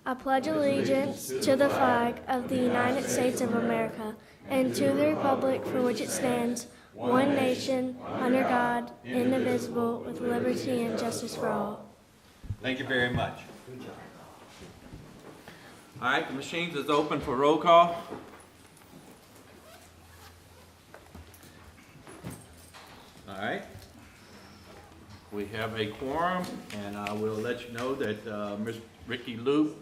I pledge allegiance to the flag of the United States of America and to the republic for which it stands, one nation, under God, indivisible, with liberty and justice for all. Thank you very much. All right, the machines is open for roll call. All right. We have a quorum, and I will let you know that Ms. Ricky Loop,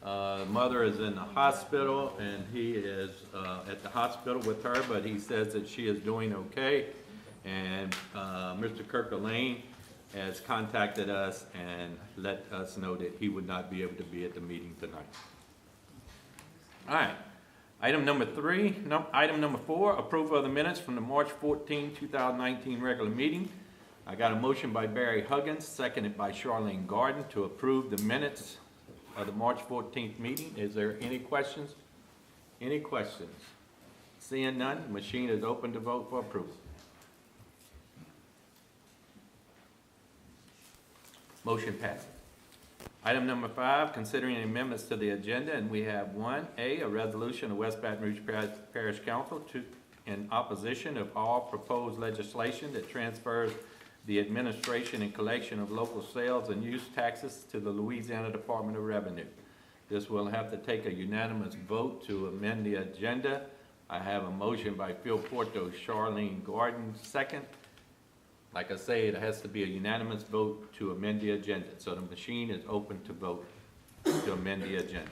mother is in the hospital, and he is at the hospital with her, but he says that she is doing okay. And Mr. Kirk Elaine has contacted us and let us know that he would not be able to be at the meeting tonight. All right. Item number 4, approval of the minutes from the March 14, 2019 regular meeting. I got a motion by Barry Huggins, seconded by Charlene Garden, to approve the minutes of the March 14th meeting. Is there any questions? Any questions? Seeing none, the machine is open to vote for approval. Motion passes. Item number 5, considering amendments to the agenda, and we have 1A, a resolution of West Baton Rouge Parish Council in opposition of all proposed legislation that transfers the administration and collection of local sales and use taxes to the Louisiana Department of Revenue. This will have to take a unanimous vote to amend the agenda. I have a motion by Phil Porto, Charlene Garden, second. Like I say, it has to be a unanimous vote to amend the agenda. So the machine is open to vote to amend the agenda.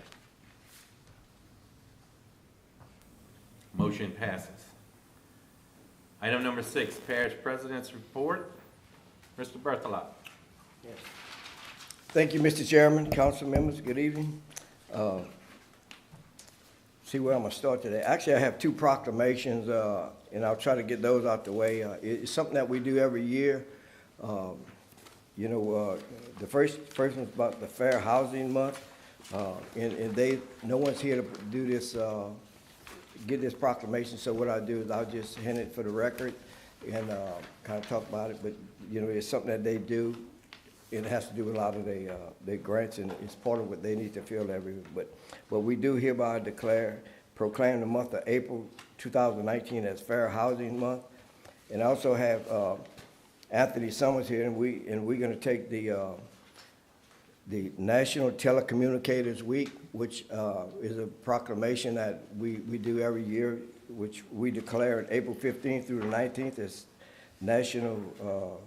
Motion passes. Item number 6, Parish President's Report. Mr. Berthelot. Yes. Thank you, Mr. Chairman, council members, good evening. See where I'm gonna start today. Actually, I have 2 proclamations, and I'll try to get those out the way. It's something that we do every year. The first one's about the Fair Housing Month, and no one's here to do this, get this proclamation. So what I'll do is I'll just hand it for the record and kind of talk about it. But it's something that they do. It has to do with a lot of their grants, and it's part of what they need to fill every week. But we do hereby proclaim the month of April 2019 as Fair Housing Month. And I also have Anthony Summers here, and we're going to take the National Telecommunicators Week, which is a proclamation that we do every year, which we declare April 15th through the 19th as National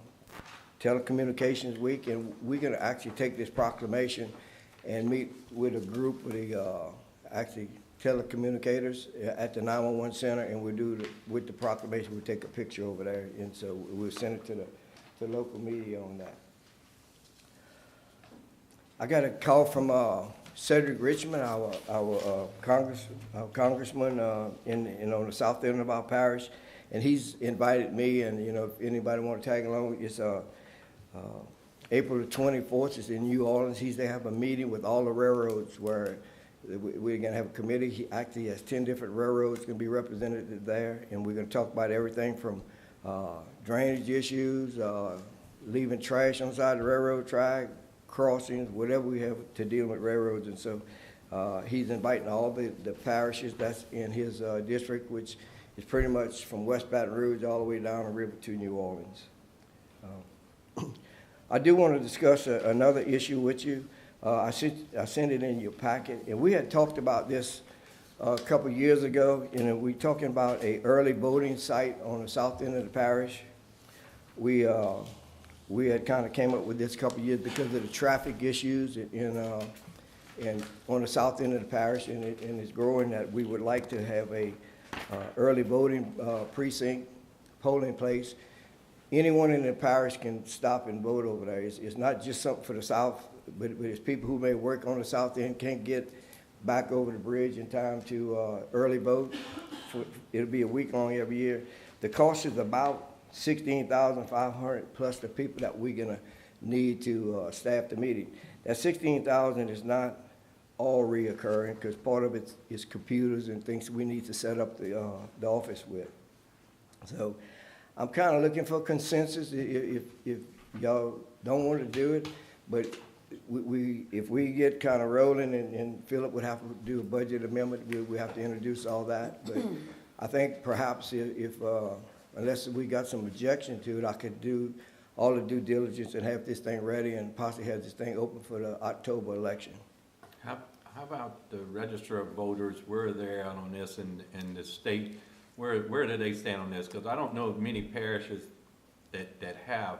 Telecommunications Week, and we're going to actually take this proclamation and meet with a group of the telecommunicators at the 911 center, and we'll do with the proclamation. We'll take a picture over there, and so we'll send it to the local media on that. I got a call from Cedric Richmond, our congressman on the south end of our parish, and he's invited me, and if anybody want to tag along, it's April the 24th. It's in New Orleans. They have a meeting with all the railroads where we're going to have a committee. He actually has 10 different railroads going to be represented there, and we're going to talk about everything from drainage issues, leaving trash on the side of the railroad track, crossings, whatever we have to deal with railroads. And so he's inviting all the parishes that's in his district, which is pretty much from West Baton Rouge all the way down the river to New Orleans. I do want to discuss another issue with you. I sent it in your packet, and we had talked about this a couple years ago, and we're talking about a early voting site on the south end of the parish. We had kind of came up with this a couple years because of the traffic issues and on the south end of the parish, and it's growing that we would like to have a early voting precinct polling place. Anyone in the parish can stop and vote over there. It's not just something for the south, but it's people who may work on the south end can't get back over the bridge in time to early vote. It'll be a week long every year. The cost is about $16,500 plus the people that we're gonna need to staff the meeting. That $16,000 is not all reoccurring because part of it is computers and things we need to set up the office with. So I'm kind of looking for consensus if y'all don't want to do it, but if we get kind of rolling and Philip would have to do a budget amendment, we have to introduce all that. But I think perhaps if unless we got some objection to it, I could do all the due diligence and have this thing ready and possibly have this thing open for the October election. How about the register of voters, where they're at on this, and the state, where do they stand on this? Because I don't know of many parishes that have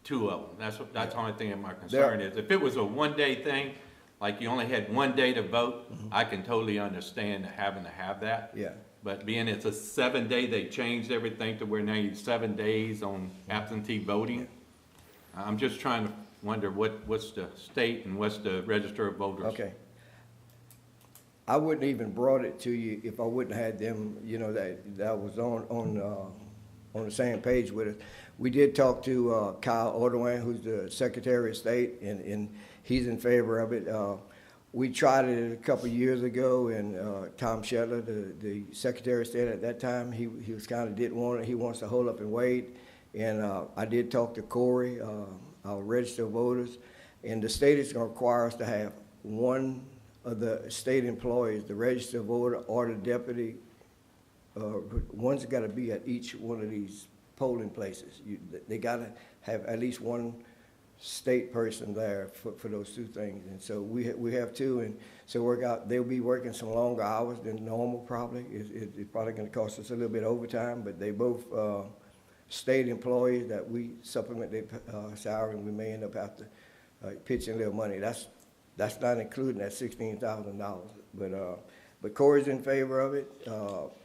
two of them. That's the only thing that my concern is. If it was a one-day thing, like you only had one day to vote, I can totally understand having to have that. Yeah. But being it's a 7-day, they changed everything to where now you 7 days on absentee voting. I'm just trying to wonder what's the state and what's the register of voters. Okay. I wouldn't even brought it to you if I wouldn't had them, you know, that was on the same page with us. We did talk to Kyle Ordowan, who's the Secretary of State, and he's in favor of it. We tried it a couple of years ago, and Tom Shetler, the Secretary of State at that time, he was kind of didn't want it. He wants to hold up and wait. And I did talk to Corey, our registered voters, and the state is going to require us to have one of the state employees, the registered voter or the deputy. One's got to be at each one of these polling places. They got to have at least one state person there for those two things. And so we have two, and so they'll be working some longer hours than normal probably. It's probably going to cost us a little bit of overtime, but they both state employees that we supplement their salary, and we may end up have to pitch in a little money. That's not including that $16,000. But Corey's in favor of it.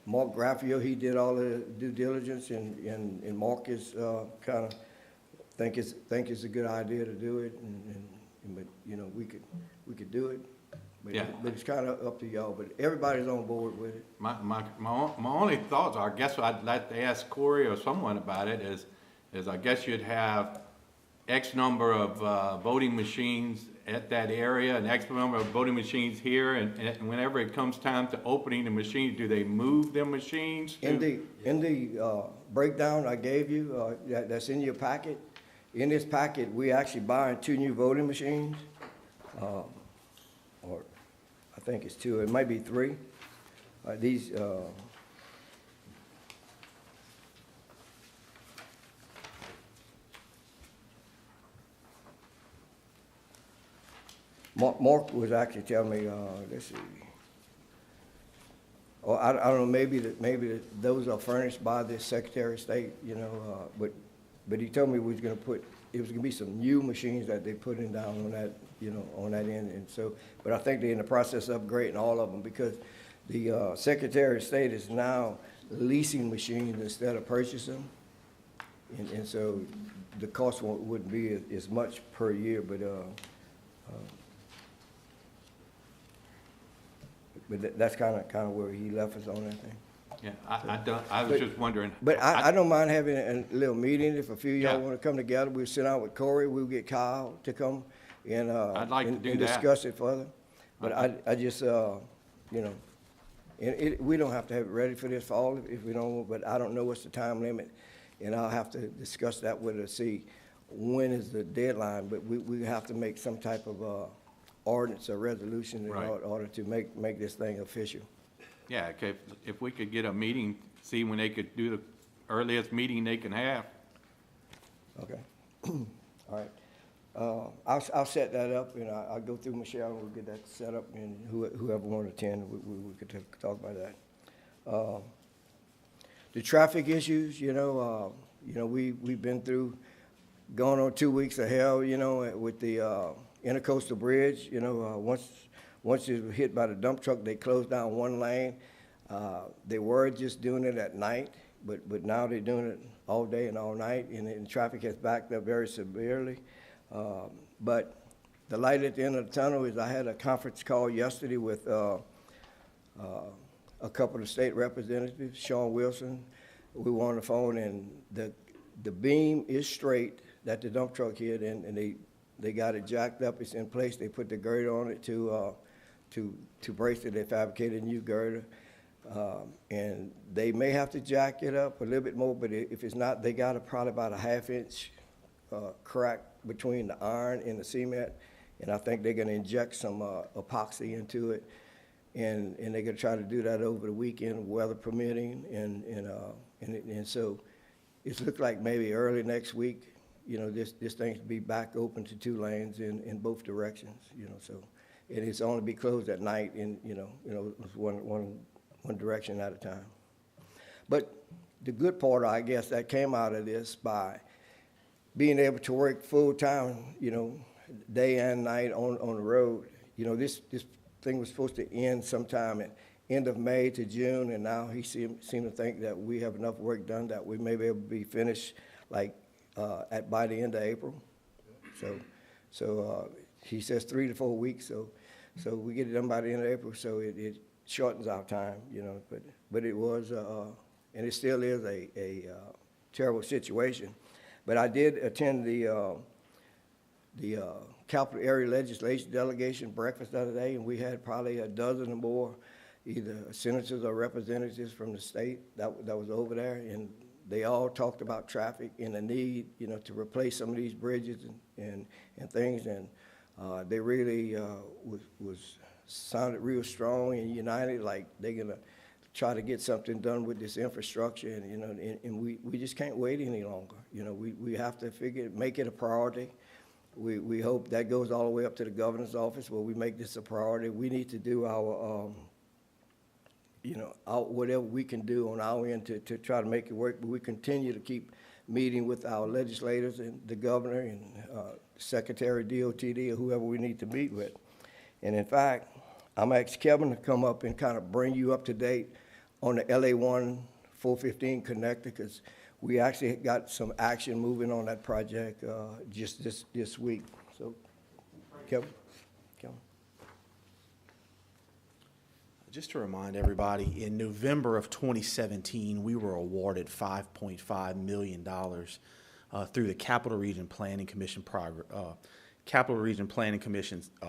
Mark Graffio, he did all the due diligence, and Mark is kind of think it's a good idea to do it, but you know we could do it. But, yeah. But it's kind of up to y'all. But everybody's on board with it. My only thoughts are, I guess I'd like to ask Corey or someone about it, is I guess you'd have X number of voting machines at that area, and X number of voting machines here, and whenever it comes time to opening the machines, do they move them machines? In the breakdown I gave you, that's in your packet. In this packet, we actually buying 2 new voting machines, or I think it's 2. It might be 3. These. Mark was actually telling me, let's see. Oh, I don't know. Maybe those are furnished by the Secretary of State, you know. But he told me it was going to be some new machines that they put in down on that, you know, on that end. And so, but I think they're in the process of upgrading all of them, because the Secretary of State is now leasing machines instead of purchasing. And so the cost wouldn't be as much per year, but that's kind of where he left us on that thing. Yeah, I was just wondering. But I don't mind having a little meeting. If a few of y'all Yeah. want to come together, we'll sit down with Corey, we'll get Kyle to come and, I'd like to do and that. discuss it further. But I just, you know, we don't have to have it ready for this fall if we don't, but I don't know what's the time limit. And I'll have to discuss that with her, see when is the deadline, but we have to make some type of ordinance or resolution in Right. order to make this thing official. Yeah, okay, if we could get a meeting, see when they could do the earliest meeting they can have. Okay. All right. I'll set that up, and I'll go through Michelle, and we'll get that set up, and whoever want to attend, we could talk about that. The traffic issues, you know, we've been through, going on 2 weeks of hell, you know, with the Intercoastal Bridge. You know, once it was hit by the dump truck, they closed down one lane. They were just doing it at night, but now they're doing it all day and all night, and traffic has backed up very severely. But the light at the end of the tunnel is, I had a conference call yesterday with a couple of the state representatives, Sean Wilson. We were on the phone, and the beam is straight that the dump truck hit, and they got it jacked up. It's in place. They put the girder on it to brace it. They fabricated a new girder. And they may have to jack it up a little bit more, but if it's not, they got probably about a 1/2 inch crack between the iron and the cement, and I think they're gonna inject some epoxy into it, and they're gonna try to do that over the weekend, weather permitting, and so it's looked like maybe early next week, you know, this thing to be back open to 2 lanes in both directions, you know, so, and it's only be closed at night in, you know, it's one direction at a time. But the good part, I guess, that came out of this by being able to work full-time, you know, day and night on the road. You know, this thing was supposed to end sometime at end of May to June, and now he seemed to think that we have enough work done that we may be able to be finished like by the end of April. So he says 3 to 4 weeks, so we get it done by the end of April, so it shortens our time, you know, but it was, and it still is a terrible situation. But I did attend the Capital Area Legislation Delegation breakfast the other day, and we had probably a dozen or more, either senators or representatives from the state that was over there, and they all talked about traffic and the need, you know, to replace some of these bridges and things, and they really sounded real strong and united, like they're gonna try to get something done with this infrastructure, and, you know, and we just can't wait any longer. You know, we have to make it a priority. We hope that goes all the way up to the governor's office where we make this a priority. We need to do our, you know, whatever we can do on our end to try to make it work, but we continue to keep meeting with our legislators and the governor and Secretary DOTD or whoever we need to meet with. And in fact, I'm asking Kevin to come up and kind of bring you up to date on the LA1 415 connector, because we actually got some action moving on that project just this week. So, Kevin. Just to remind everybody, in November of 2017, we were awarded $5.5 million through the Capital Region Planning Commission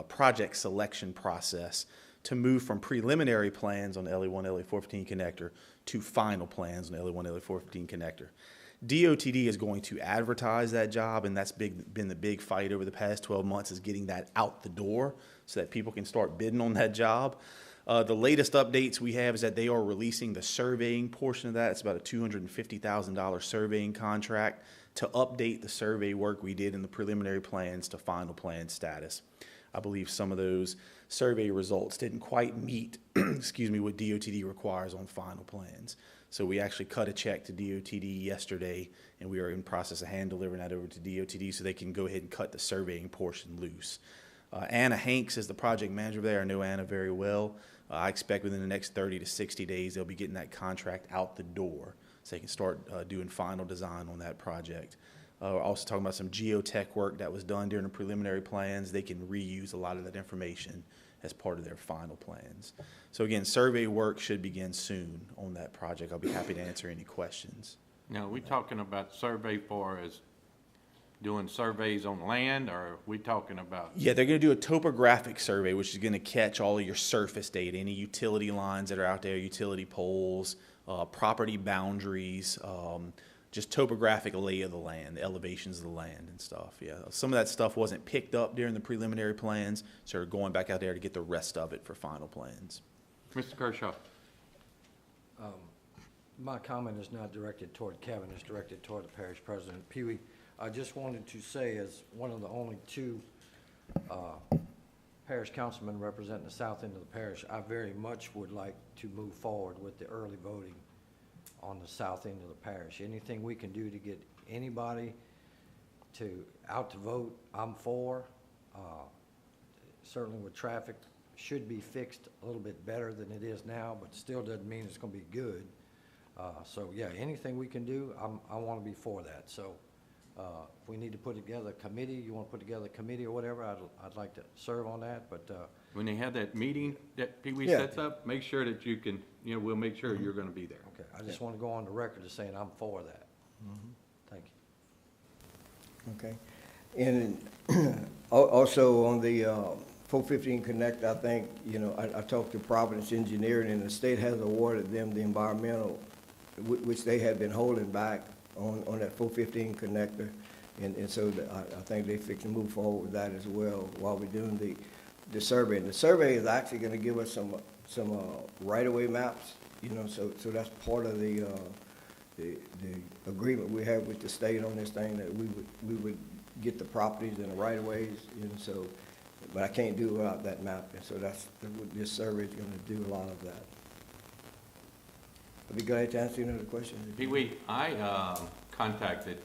project selection process to move from preliminary plans on the LA1, LA415 connector to final plans on the LA1, LA415 connector. DOTD is going to advertise that job, and that's been the big fight over the past 12 months, is getting that out the door so that people can start bidding on that job. The latest updates we have is that they are releasing the surveying portion of that. It's about a $250,000 surveying contract to update the survey work we did in the preliminary plans to final plan status. I believe some of those survey results didn't quite meet, excuse me, what DOTD requires on final plans. So we actually cut a check to DOTD yesterday, and we are in process of hand delivering that over to DOTD so they can go ahead and cut the surveying portion loose. Anna Hanks is the project manager there. I know Anna very well. I expect within the next 30 to 60 days, they'll be getting that contract out the door so they can start doing final design on that project. We're also talking about some geotech work that was done during the preliminary plans. They can reuse a lot of that information as part of their final plans. So again, survey work should begin soon on that project. I'll be happy to answer any questions. Now, are we talking about survey for as doing surveys on land, or are we talking about? Yeah, they're going to do a topographic survey, which is going to catch all of your surface data, any utility lines that are out there, utility poles, property boundaries, just topographic lay of the land, the elevations of the land and stuff. Yeah, some of that stuff wasn't picked up during the preliminary plans, so we're going back out there to get the rest of it for final plans. Mr. Kershaw. My comment is not directed toward Kevin, it's directed toward the parish president. Pee Wee, I just wanted to say, as one of the only 2 parish councilmen representing the south end of the parish, I very much would like to move forward with the early voting on the south end of the parish. Anything we can do to get anybody out to vote, I'm for. Certainly with traffic, should be fixed a little bit better than it is now, but still doesn't mean it's going to be good. So yeah, anything we can do, I want to be for that. So if we need to put together a committee, you want to put together a committee or whatever, I'd like to serve on that. But When they have that meeting that Pee Wee Yeah. sets up, make sure that you can, you know, we'll make sure you're going to be there. okay, I just want to go on the record as saying I'm for that. Thank you. Okay. And also on the 415 Connect, I think, you know, I talked to Providence Engineering, and the state has awarded them the environmental, which they had been holding back on that 415 connector. And so I think they fix to move forward with that as well while we're doing the survey. And the survey is actually gonna give us some right-of-way maps, you know, so that's part of the agreement we have with the state on this thing, that we would get the properties and the right-of-ways, you know, so, but I can't do without that map, and so that's, this survey is gonna do a lot of that. I'll be glad to answer any other questions. Pee Wee, I contacted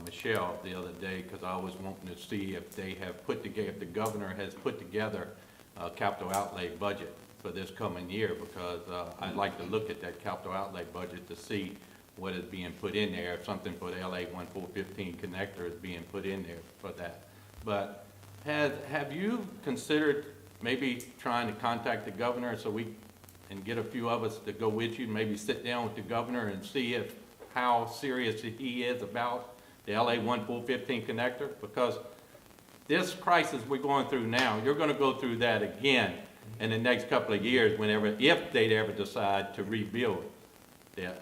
Michelle the other day because I was wanting to see if they have put together, if the governor has put together a capital outlay budget for this coming year, because I'd like to look at that capital outlay budget to see what is being put in there, if something for the LA 1415 connector is being put in there for that. But have you considered maybe trying to contact the governor so we, and get a few of us to go with you, maybe sit down with the governor and see if, how serious he is about the LA 1415 connector? Because this crisis we're going through now, you're gonna go through that again in the next couple of years whenever, if they'd ever decide to rebuild the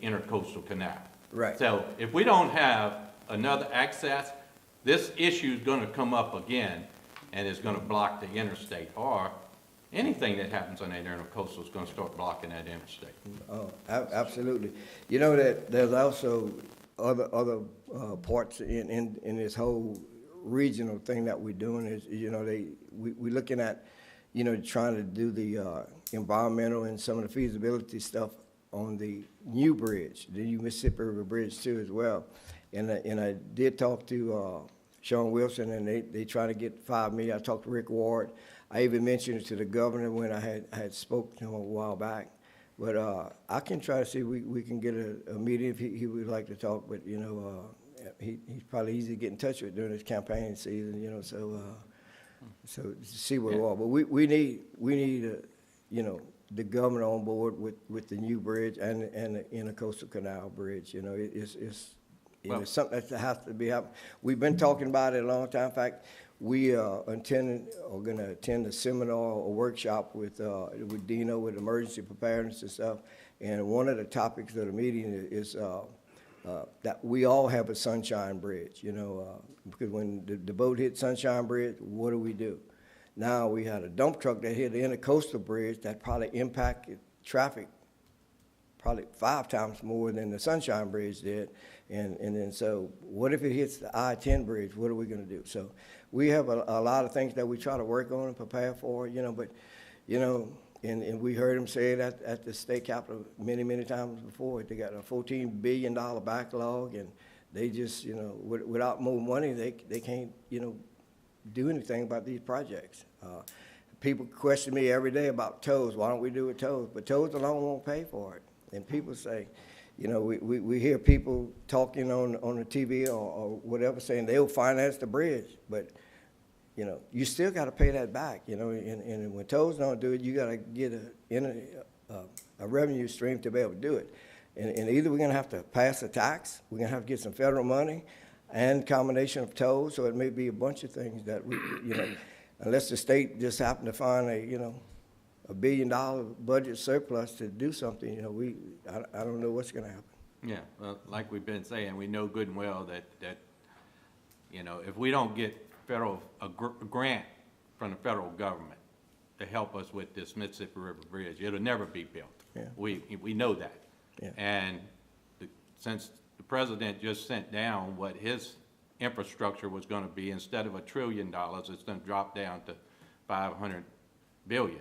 intercoastal canal. Right. So if we don't have another access, this issue is gonna come up again, and it's gonna block the interstate, or anything that happens on that intercoastal is gonna start blocking that interstate. Oh, absolutely. You know that there's also other parts in this whole regional thing that we're doing is, you know, we're looking at, you know, trying to do the environmental and some of the feasibility stuff on the new bridge, the new Mississippi River Bridge too as well. And I did talk to Sean Wilson, and they try to get $5 million. I talked to Rick Ward. I even mentioned it to the governor when I had spoke to him a while back. But I can try to see if we can get a meeting if he would like to talk. But you know, he's probably easy to get in touch with during this campaign season. You know, so to see where we are. But we need you know, the governor on board with the new bridge and the Intercoastal Canal Bridge. You know, it's something that has to be happening. We've been talking about it a long time. In fact, we are going to attend a seminar or workshop with Dino with emergency preparedness and stuff. And one of the topics of the meeting is that we all have a Sunshine Bridge, you know, because when the boat hit Sunshine Bridge, what do? Now we had a dump truck that hit the Intercoastal Bridge that probably impacted traffic probably 5 times more than the Sunshine Bridge did. And then so what if it hits the I-10 bridge? What are we going to do? So we have a lot of things that we try to work on and prepare for, you know, but, you know, and we heard him say it at the state capitol many times before. They got a $14 billion backlog, and they just, you know, without more money, they can't, you know, do anything about these projects. People question me every day about tolls. Why don't we do it tolls? But tolls alone won't pay for it. And people say, you know, we hear people talking on the TV or whatever saying they'll finance the bridge, but, you know, you still got to pay that back, you know, and when tolls don't do it, you got to get a revenue stream to be able to do it. And either we're going to have to pass a tax, we're going to have to get some federal money, and combination of tolls, so it may be a bunch of things that we, you know, unless the state just happen to find $1 billion budget surplus to do something, you know, I don't know what's going to happen. Yeah, well, like we've been saying, we know good and well that you know, if we don't get a grant from the federal government to help us with this Mississippi River Bridge, it'll never be built. Yeah. We know that. Yeah. And since the president just sent down what his infrastructure was going to be, instead of $1 trillion, it's going to drop down to $500 billion.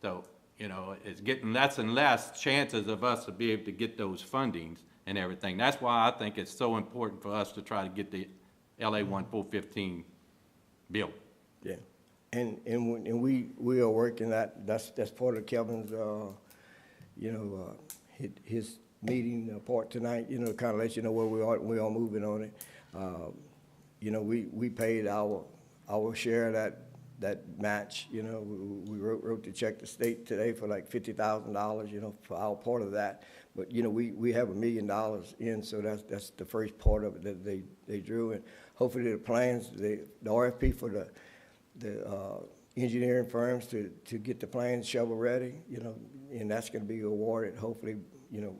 So, you know, it's getting less and less chances of us to be able to get those fundings and everything. That's why I think it's so important for us to try to get the LA 1415 built. Yeah, and we are working that's part of Kevin's you know, his meeting part tonight, you know, to kind of let you know where we are moving on it. You know, we paid our share of that match, you know. We wrote the check to state today for like $50,000, you know, for our part of that. But, you know, we have $1 million in, so that's the first part of it that they drew. And hopefully the plans, the RFP for the engineering firms to get the plans shovel ready, you know, and that's going to be awarded hopefully, you know,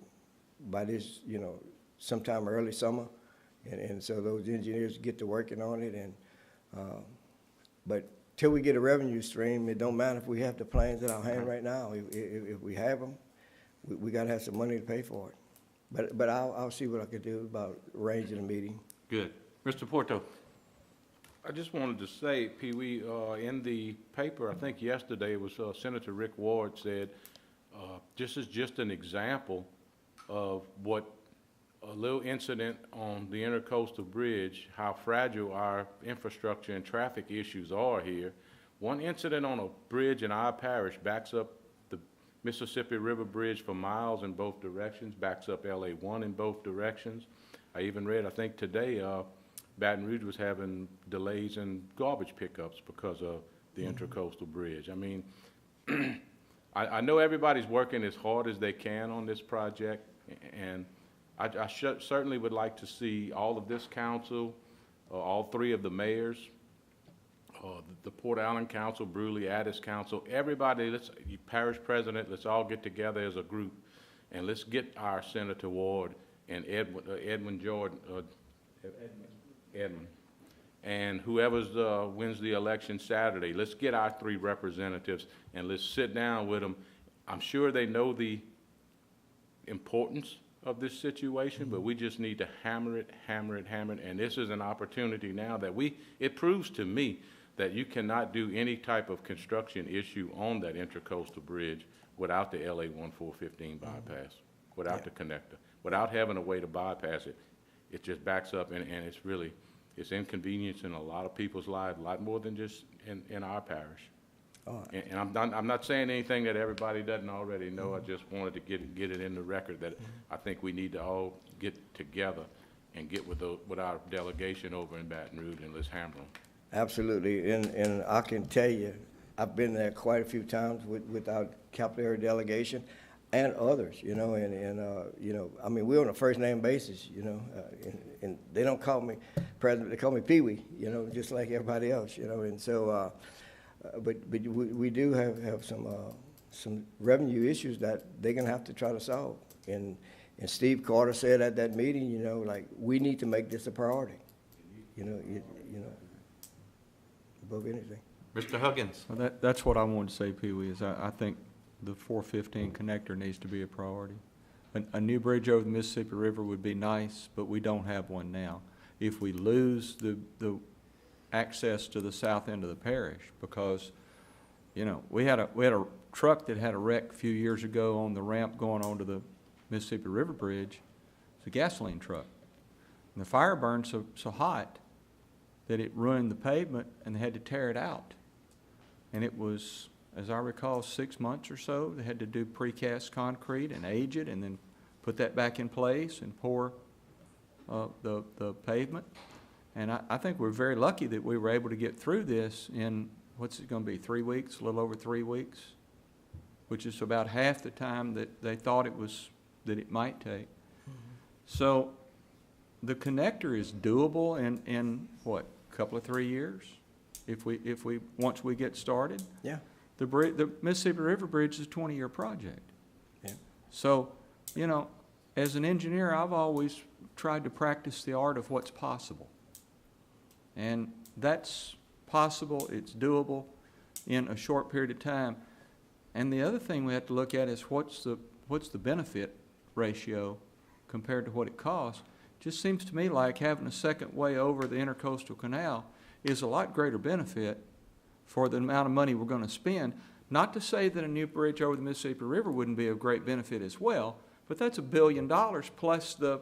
by this, you know, sometime early summer. And so those engineers get to working on it, and, but till we get a revenue stream, it don't matter if we have the plans in our hand right now. If we have them, we gotta have some money to pay for it. But I'll see what I can do about arranging a meeting. Good. Mr. Porto? I just wanted to say, Pee Wee, in the paper, I think yesterday, it was Senator Rick Ward said, this is just an example of what a little incident on the Intercoastal Bridge, how fragile our infrastructure and traffic issues are here. One incident on a bridge in our parish backs up the Mississippi River Bridge for miles in both directions, backs up LA 1 in both directions. I even read, I think today, Baton Rouge was having delays in garbage pickups because of the Intercoastal Bridge. I mean, I know everybody's working as hard as they can on this project, and I certainly would like to see all of this council, all three of the mayors, the Port Allen Council, Brewley, Addis Council, everybody, parish president, let's all get together as a group, and let's get our Senator Ward and Edmund Jordan, Edmund, and whoever's wins the election Saturday, let's get our three representatives and let's sit down with them. I'm sure they know the importance of this situation, but we just need to hammer it, and this is an opportunity now that it proves to me that you cannot do any type of construction issue on that Intercoastal Bridge without the LA 1415 bypass, without the connector, without having a way to bypass it. It just backs up, and it's inconveniencing a lot of people's lives, a lot more than just in our parish. And I'm not saying anything that everybody doesn't already know. I just wanted to get it in the record that I think we need to all get together and get with our delegation over in Baton Rouge, and let's hammer them. Absolutely, and I can tell you, I've been there quite a few times with our capital area delegation and others, you know, you know, I mean, we're on a first name basis, you know, and they don't call me president, they call me Pee Wee, you know, just like everybody else, you know, and so, but we do have some revenue issues that they're gonna have to try to solve. And Steve Carter said at that meeting, you know, like, we need to make this a priority, you know, above anything. Mr. Huggins? Well, that's what I wanted to say, Pee Wee, is I think the 415 connector needs to be a priority. A new bridge over the Mississippi River would be nice, but we don't have one now. If we lose the access to the south end of the parish, because, you know, we had a truck that had a wreck a few years ago on the ramp going onto the Mississippi River Bridge. It's a gasoline truck. And the fire burned so hot that it ruined the pavement, and they had to tear it out. And it was, as I recall, 6 months or so. They had to do precast concrete and age it and then put that back in place and pour the pavement. And I think we're very lucky that we were able to get through this in, what's it going to be, 3 weeks, a little over 3 weeks, which is about half the time that they thought that it might take. So the connector is doable in what, a couple of 3 years, once we get started. Yeah. The Mississippi River Bridge is a 20-year project. Yeah. So, you know, as an engineer, I've always tried to practice the art of what's possible. And that's possible, it's doable in a short period of time. And the other thing we have to look at is what's the benefit ratio compared to what it costs. Just seems to me like having a second way over the Intercoastal Canal is a lot greater benefit for the amount of money we're going to spend. Not to say that a new bridge over the Mississippi River wouldn't be of great benefit as well, but that's $1 billion plus the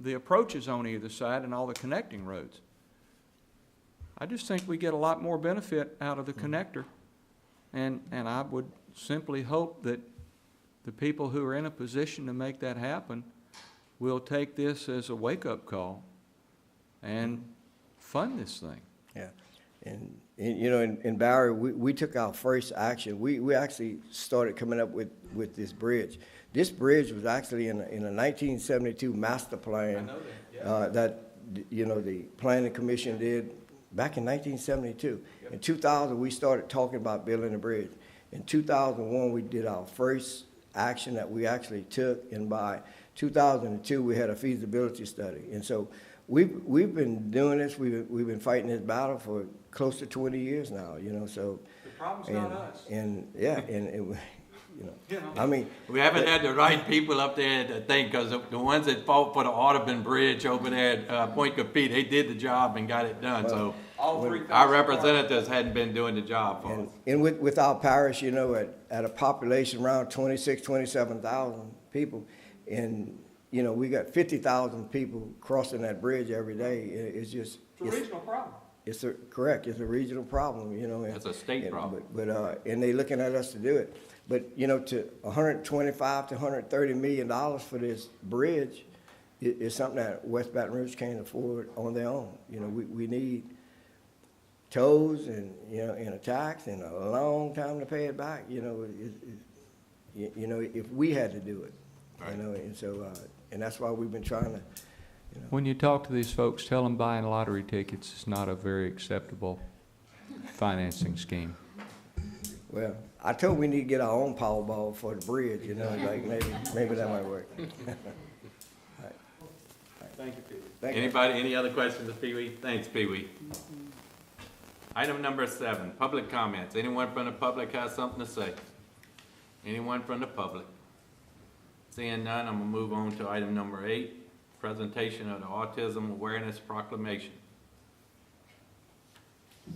approaches on either side and all the connecting roads. I just think we get a lot more benefit out of the connector, and I would simply hope that the people who are in a position to make that happen will take this as a wake-up call and fund this thing. Yeah, and you know, in Barry, we took our first action. We actually started coming up with this bridge. This bridge was actually in a 1972 master plan. I know that. Yeah. That, you know, the Planning Commission did back in 1972. Yep. In 2000, we started talking about building a bridge. In 2001, we did our first action that we actually took, and by 2002, we had a feasibility study. And so we've been doing this, we've been fighting this battle for close to 20 years now, you know, so. The problem's not us. And, yeah, you know, I mean. We haven't had the right people up there to think, because the ones that fought for the Audubon Bridge over there at Point Capit, they did the job and got it done, so. Our representatives hadn't been doing the job for us. And with our parish, you know, at a population around 27,000 people, and, you know, we got 50,000 people crossing that bridge every day. It's just. It's a regional problem. Correct, it's a regional problem, you know. It's a state problem. But and they looking at us to do it. But, you know, to $125 to $130 million for this bridge is something that West Baton Rouge can't afford on their own. You know, we need tolls and, you know, and a tax and a long time to pay it back, you know, you know, if we had to do it, Right. you know, and so, and that's why we've been trying to, you know. When you talk to these folks, tell them buying lottery tickets is not a very acceptable financing scheme. Well, I told them we need to get our own Powerball for the bridge, you know, like maybe that might work. Thank you, Pee Wee. Thank you. Anybody, any other questions of Pee Wee? Thanks, Pee Wee. Item number 7, public comments. Anyone from the public has something to say? Anyone from the public? Seeing none, I'm gonna move on to item number 8, presentation of the Autism Awareness Proclamation. I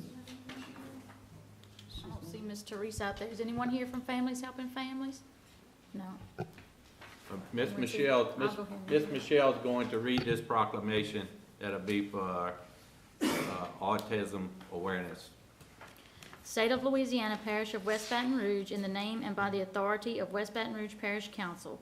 don't see Miss Teresa out there. Is anyone here from Families Helping Families? No. Miss I'll Michelle, go ahead and Miss Michelle's going to read this proclamation that'll be for autism awareness. State of Louisiana, Parish of West Baton Rouge, in the name and by the authority of West Baton Rouge Parish Council.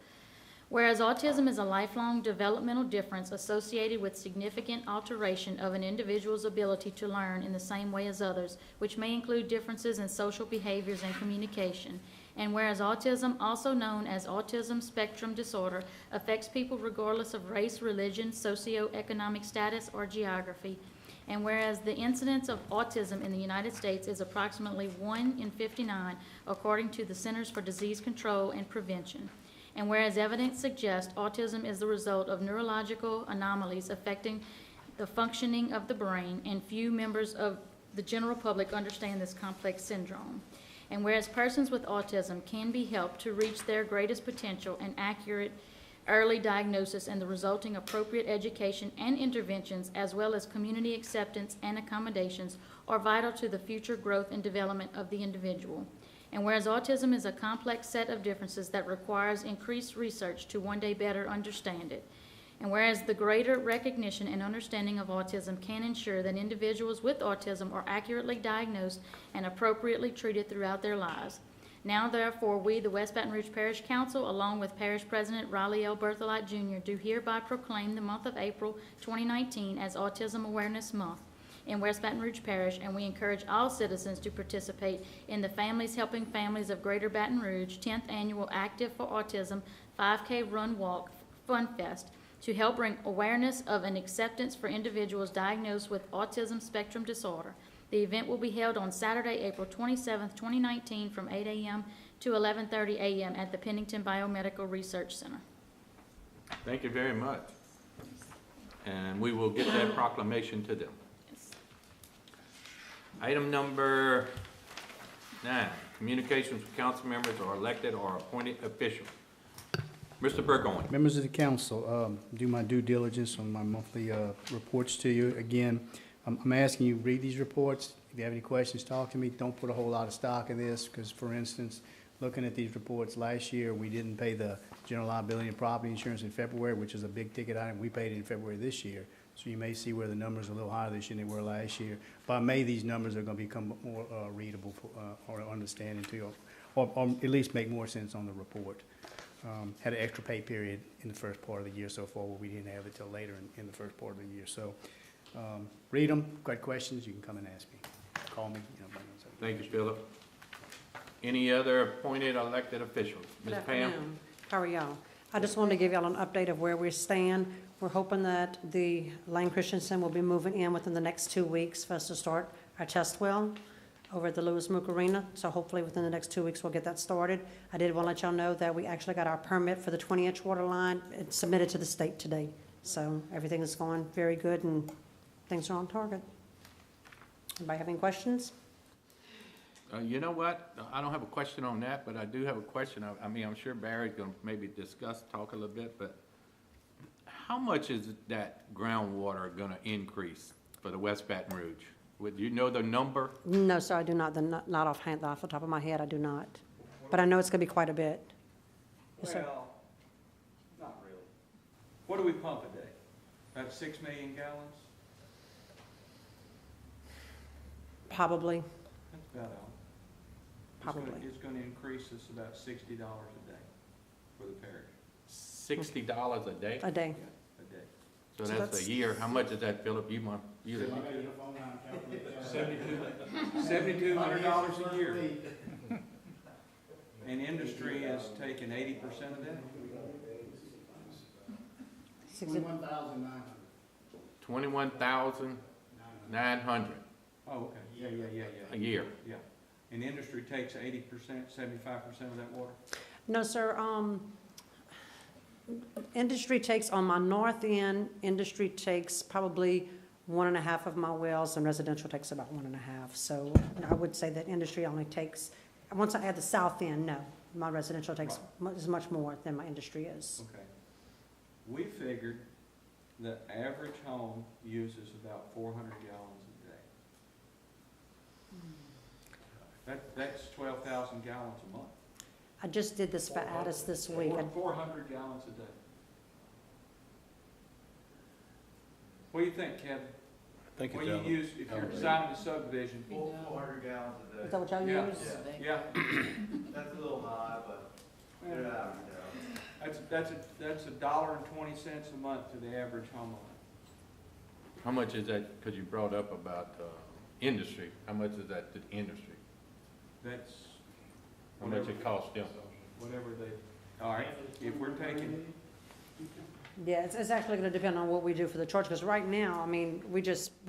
Whereas autism is a lifelong developmental difference associated with significant alteration of an individual's ability to learn in the same way as others, which may include differences in social behaviors and communication. And whereas autism, also known as autism spectrum disorder, affects people regardless of race, religion, socioeconomic status, or geography. And whereas the incidence of autism in the United States is approximately 1 in 59, according to the Centers for Disease Control and Prevention. And whereas evidence suggests autism is the result of neurological anomalies affecting the functioning of the brain, and few members of the general public understand this complex syndrome. And whereas persons with autism can be helped to reach their greatest potential and accurate early diagnosis and the resulting appropriate education and interventions, as well as community acceptance and accommodations, are vital to the future growth and development of the individual. And whereas autism is a complex set of differences that requires increased research to one day better understand it. And whereas the greater recognition and understanding of autism can ensure that individuals with autism are accurately diagnosed and appropriately treated throughout their lives. Now, therefore, we, the West Baton Rouge Parish Council, along with Parish President Riley L. Berthelot Jr., do hereby proclaim the month of April 2019 as Autism Awareness Month in West Baton Rouge Parish, and we encourage all citizens to participate in the Families Helping Families of Greater Baton Rouge 10th Annual Active for Autism 5K Run Walk Fun Fest to help bring awareness of and acceptance for individuals diagnosed with autism spectrum disorder. The event will be held on Saturday, April 27th, 2019, from 8 a.m. to 11:30 a.m. at the Pennington Biomedical Research Center. Thank you very much. And we will get that proclamation to them. Yes. Item number 9, communications with council members or elected or appointed officials. Mr. Burgoyne. Members of the council, do my due diligence on my monthly reports to you. Again, I'm asking you, read these reports. If you have any questions, talk to me. Don't put a whole lot of stock in this, because, for instance, looking at these reports, last year, we didn't pay the general liability and property insurance in February, which is a big ticket item. We paid it in February this year. So you may see where the numbers are a little higher this year than they were last year. By May, these numbers are going to become more readable or understanding to you, or at least make more sense on the report. Had an extra pay period in the first part of the year so far, where we didn't have it till later in the first part of the year. So read them. Got questions, you can come and ask me. Call me. You know, Thank you, Philip. Any other appointed or elected officials? Ms. Good Pam? afternoon. How are y'all? I just wanted to give y'all an update of where we stand. We're hoping that the Lane Christensen will be moving in within the next 2 weeks for us to start our test well. over at the Lewis Mook Arena, so hopefully within the next 2 weeks, we'll get that started. I did want to let y'all know that we actually got our permit for the 20-inch water line. It's submitted to the state today, so everything is going very good and things are on target. Anybody have any questions? You know what? I don't have a question on that, but I do have a question. I mean, I'm sure Barry's gonna maybe talk a little bit, but how much is that groundwater gonna increase for the West Baton Rouge? Would you know the number? No, sir, I do not, not offhand, off the top of my head, I do not. But I know it's going to be quite a bit. Yes, sir. Well, not really. What do we pump a day? About 6 million gallons? Probably, That's about all. probably. It's gonna increase us about $60 a day for the parish. $60 a day? A day. A day. So So that's that's- a year. How much is that, Philip? You $7,200 a year. And industry is taking 80% of that? 21,900 Oh, okay, yeah, a year. yeah. And industry takes 80%, 75% of that water? No, sir, industry takes, on my north end, industry takes probably 1.5 of my wells, and residential takes about 1.5. So I would say that industry only takes, once I add the south end, no, my residential takes is much more than my industry is. Okay. We figured the average home uses about 400 gallons a day. That's 12,000 gallons a month. I just did this for Addis this week. 400 gallons a day. What do you think, Kevin? I think What do you use if you're designing a subdivision? 400 gallons a day. Is that what y'all Yeah. use? Yeah, That's a little high, but get it out, that's $1.20 a month to the average homeowner. How much is that, because you brought up about industry, how much is that to the industry? That's How much it costs them? whatever they, all right, if we're taking, Yeah, it's actually going to depend on what we do for the charge, because right now, I mean, we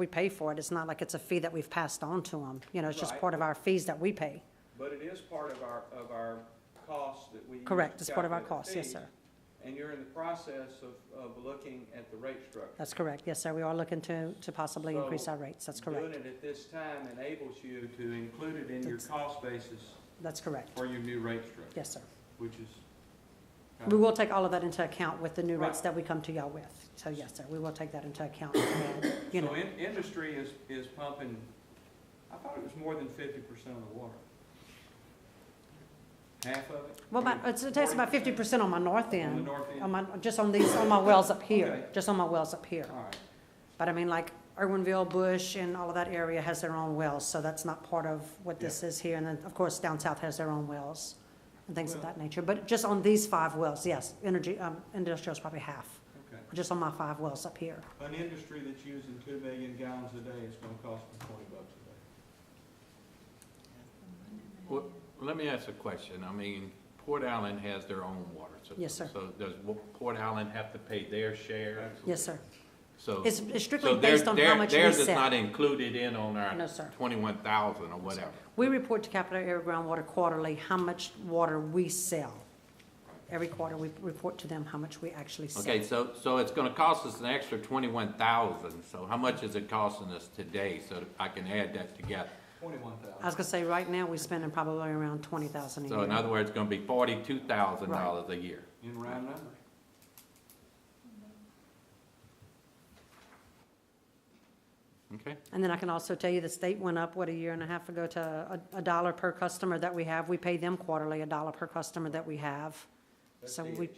pay for it. It's not like it's a fee that we've passed on to them. You know, it's just Right. part of our fees that we pay. but it is part of our costs that we use Correct, to it's part of our calculate costs, yes, fees. sir. And you're in the process of looking at the rate structure. That's correct, yes, sir. We are looking to possibly So, increase our rates, that's correct. Doing it at this time enables you to include it in your That's- cost basis That's correct, for your new rate structure, yes, sir. which is. We will take all of that into account with the new rates Right. that we come to y'all with. So, yes, sir, we will take that into account, you So know. industry is pumping, I thought it was more than 50% of the water. Half of it? Well, it takes about 50% on my north On the end, north end? on my wells up here, Okay. just on my wells up here. All right, But I mean, like Irwinville, Bush, and all of that area has their own wells, so that's not part of what this is here. And then, of course, down south has their own wells and things of Well- that nature. But just on these 5 wells, yes, industrial is probably half, okay. just on my 5 wells up here. An industry that's using 2 million gallons a day is gonna cost them $20 a day. Well, let me ask a question. I mean, Port Allen has their own water system. Yes, sir. So does Port Allen have to pay their share? Yes, sir. So. It's strictly so based on how much we Theirs is not sell. included in on our No, sir. 21,000 or whatever. We report to Capital Area Groundwater quarterly how much water we sell. Every quarter, we report to them how much we actually sell. Okay, so it's gonna cost us an extra 21,000, so how much is it costing us today, so that I can add that together? 21,000. I was gonna say, right now, we're spending probably around 20,000 a year. So in other words, it's gonna be $42,000 a year. In round numbers. Okay? And then I can also tell you, the state went up, what, a year and a half ago to a dollar per customer that we have. We pay them quarterly, a dollar per customer that we have. That's So DHH.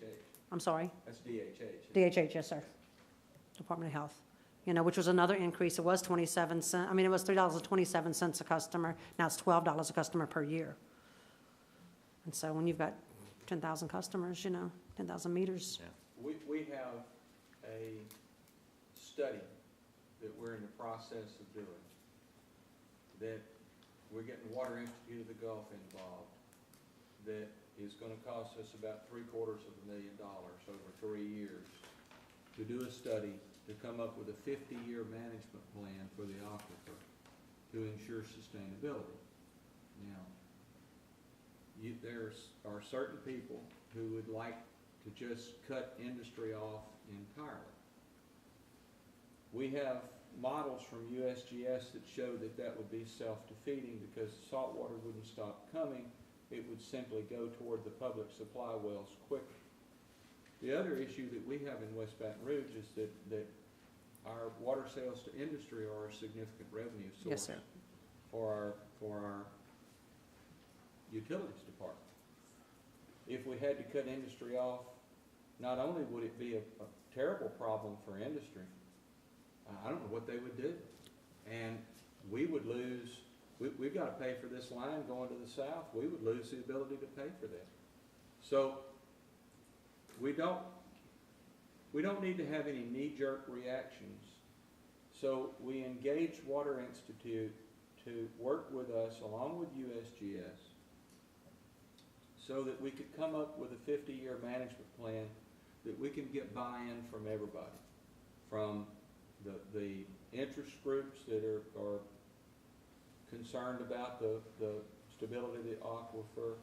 I'm sorry? That's DHH. DHH, yes, sir. Department of Health. You know, which was another increase. It was 27 cents, I mean, it was $3.27 a customer. Now it's $12 a customer per year. And so when you've got 10,000 customers, you know, 10,000 meters. We have a study that we're in the process of doing, that we're getting Water Institute of the Gulf involved, that is gonna cost us about $750,000 over 3 years to do a study to come up with a 50-year management plan for the aquifer to ensure sustainability. Now, there are certain people who would like to just cut industry off entirely. We have models from USGS that show that that would be self-defeating because salt water wouldn't stop coming. It would simply go toward the public supply wells quicker. The other issue that we have in West Baton Rouge is that our water sales to industry are a significant revenue source. Yes, sir. For our utilities department. If we had to cut industry off, not only would it be a terrible problem for industry, I don't know what they would do. And we would lose, we've got to pay for this line going to the south. We would lose the ability to pay for that. So we don't need to have any knee-jerk reactions. So we engaged Water Institute to work with us along with USGS so that we could come up with a 50-year management plan that we can get buy-in from everybody, from the interest groups that are concerned about the stability of the aquifer,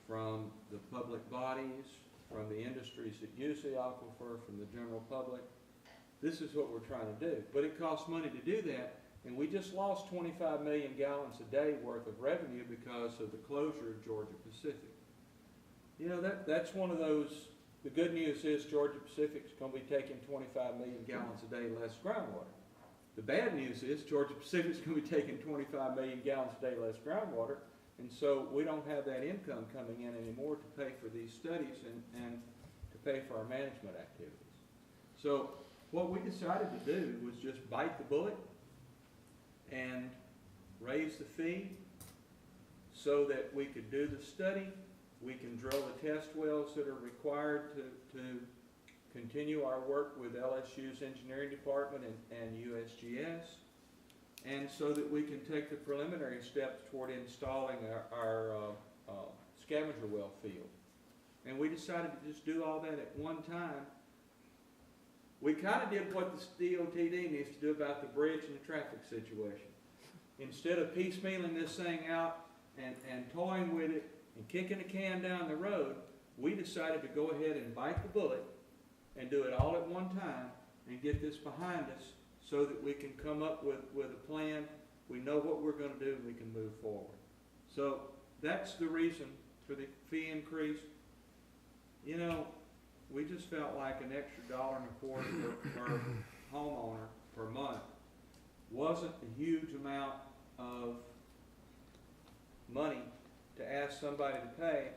from the public bodies, from the industries that use the aquifer, from the general public. This is what we're trying to do. But it costs money to do that, and we just lost 25 million gallons a day worth of revenue because of the closure of Georgia Pacific. You know, that's one of those, the good news is Georgia Pacific's going to be taking 25 million gallons a day less groundwater. The bad news is Georgia Pacific's going to be taking 25 million gallons a day less groundwater, and so we don't have that income coming in anymore to pay for these studies and to pay for our management activities. So what we decided to do was just bite the bullet and raise the fee so that we could do the study. We can drill the test wells that are required to continue our work with LSU's engineering department and USGS, and so that we can take the preliminary steps toward installing our scavenger well field. And we decided to just do all that at one time. We kind of did what the DOTD needs to do about the bridge and the traffic situation. Instead of piecemealing this thing out and toying with it and kicking a can down the road, we decided to go ahead and bite the bullet and do it all at one time and get this behind us so that we can come up with a plan. We know what we're going to do and we can move forward. So that's the reason for the fee increase. You know, we just felt like an extra $1.25 per homeowner per month wasn't a huge amount of money to ask somebody to pay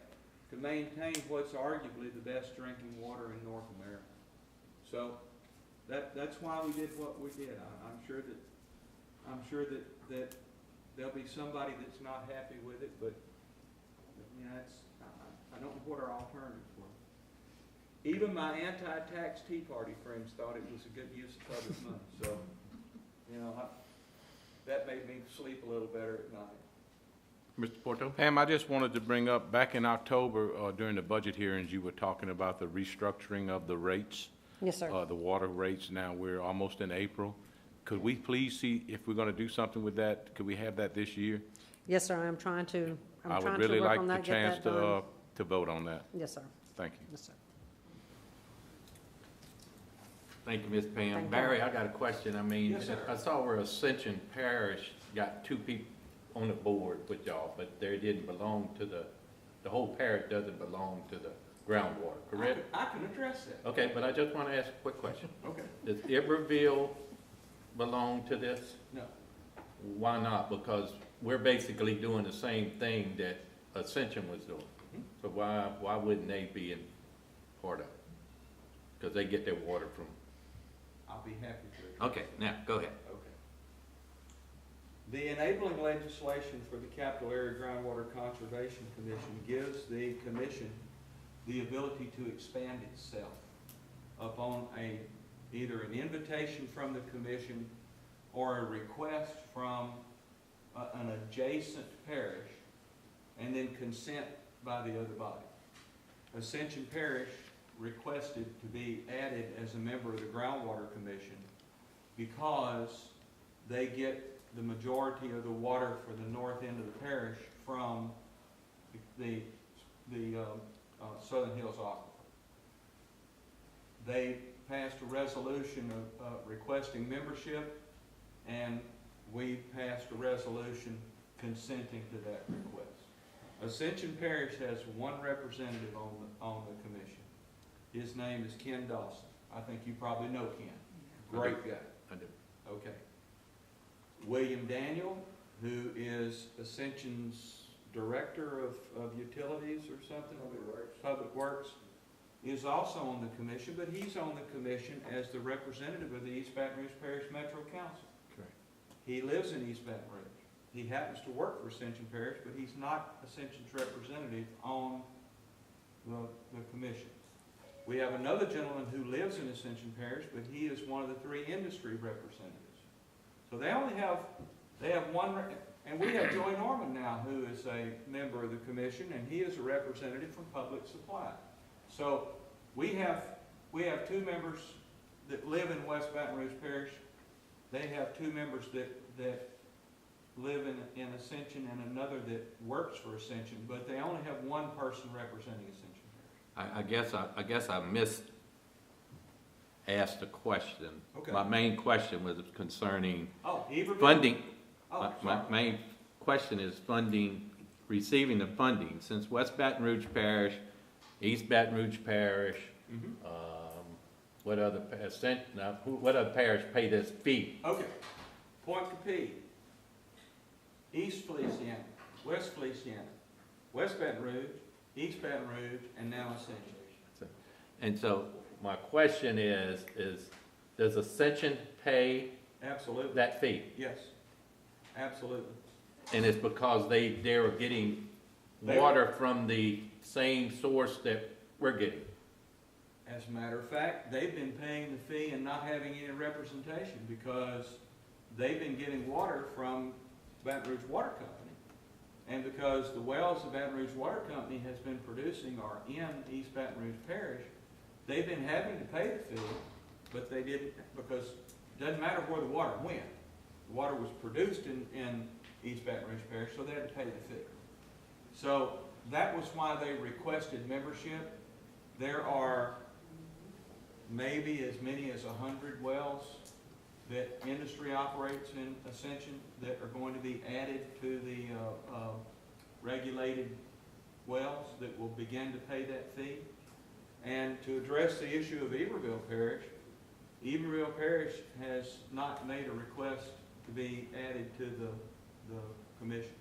to maintain what's arguably the best drinking water in North America. So that's why we did what we did. I'm sure that there'll be somebody that's not happy with it, but you know, I don't know what our alternatives were. Even my anti-tax Tea Party friends thought it was a good use of public money. So, you know, that made me sleep a little better at night. Mr. Porto? Pam, I just wanted to bring up, back in October, during the budget hearings, you were talking about the restructuring of the rates. Yes, sir. The water rates. Now, we're almost in April. Could we please see if we're going to do something with that? Could we have that this year? Yes, sir, I'm trying to I would really work like on the that, get chance that done. to vote on that. Yes, sir. Thank you. Yes, sir. Thank you, Ms. Pam. Thank you. Barry, I got a question. I mean, Yes, sir. I saw where Ascension Parish got 2 people on the board with y'all, but they didn't belong to the whole parish doesn't belong to the groundwater, correct? I can address that. Okay, but I just want to ask a quick question. Okay. Does Iberville belong to this? No. Why not? Because we're basically doing the same thing that Ascension was doing. So why wouldn't they be in part of it? Because they get their water from. I'll be happy to. Okay, now, go ahead. Okay. The enabling legislation for the Capital Area Groundwater Conservation Commission gives the commission the ability to expand itself upon either an invitation from the commission or a request from an adjacent parish, and then consent by the other body. Ascension Parish requested to be added as a member of the Groundwater Commission because they get the majority of the water for the north end of the parish from the Southern Hills Aquifer. They passed a resolution of requesting membership, and we passed a resolution consenting to that request. Ascension Parish has one representative on the commission. His name is Ken Dawson. I think you probably know Ken. Great guy. I do. Okay. William Daniel, who is Ascension's Director of Utilities or something? Public Works. Is also on the commission, but he's on the commission as the representative of the East Baton Rouge Parish Metro Council. Correct. He lives in East Baton Rouge. He happens to work for Ascension Parish, but he's not Ascension's representative on the commission. We have another gentleman who lives in Ascension Parish, but he is one of the 3 industry representatives. So they have one, and we have Joy Norman now, who is a member of the commission, and he is a representative from Public Supply. So we have 2 members that live in West Baton Rouge Parish. They have 2 members that live in Ascension and another that works for Ascension, but they only have one person representing Ascension Parish. I guess I asked a question. Okay. My main question was concerning Iberville? funding. Oh, My sorry. main question is receiving the funding. Since West Baton Rouge Parish, East Baton Rouge Parish, what other parish pay this fee? Okay. Point Capee, East Feliciana, West Feliciana, West Baton Rouge, East Baton Rouge, and now Ascension. And so my question is does Ascension pay Absolutely. that fee? Yes, absolutely. And it's because they're getting water from the same source that we're getting? As a matter of fact, they've been paying the fee and not having any representation because they've been getting water from Baton Rouge Water Company. And because the wells the Baton Rouge Water Company has been producing are in East Baton Rouge Parish, they've been having to pay the fee, but they didn't, because it doesn't matter where the water went. The water was produced in East Baton Rouge Parish, so they had to pay the fee. So that was why they requested membership. There are maybe as many as 100 wells that industry operates in Ascension that are going to be added to the regulated wells that will begin to pay that fee. And to address the issue of Iberville Parish has not made a request to be added to the commission.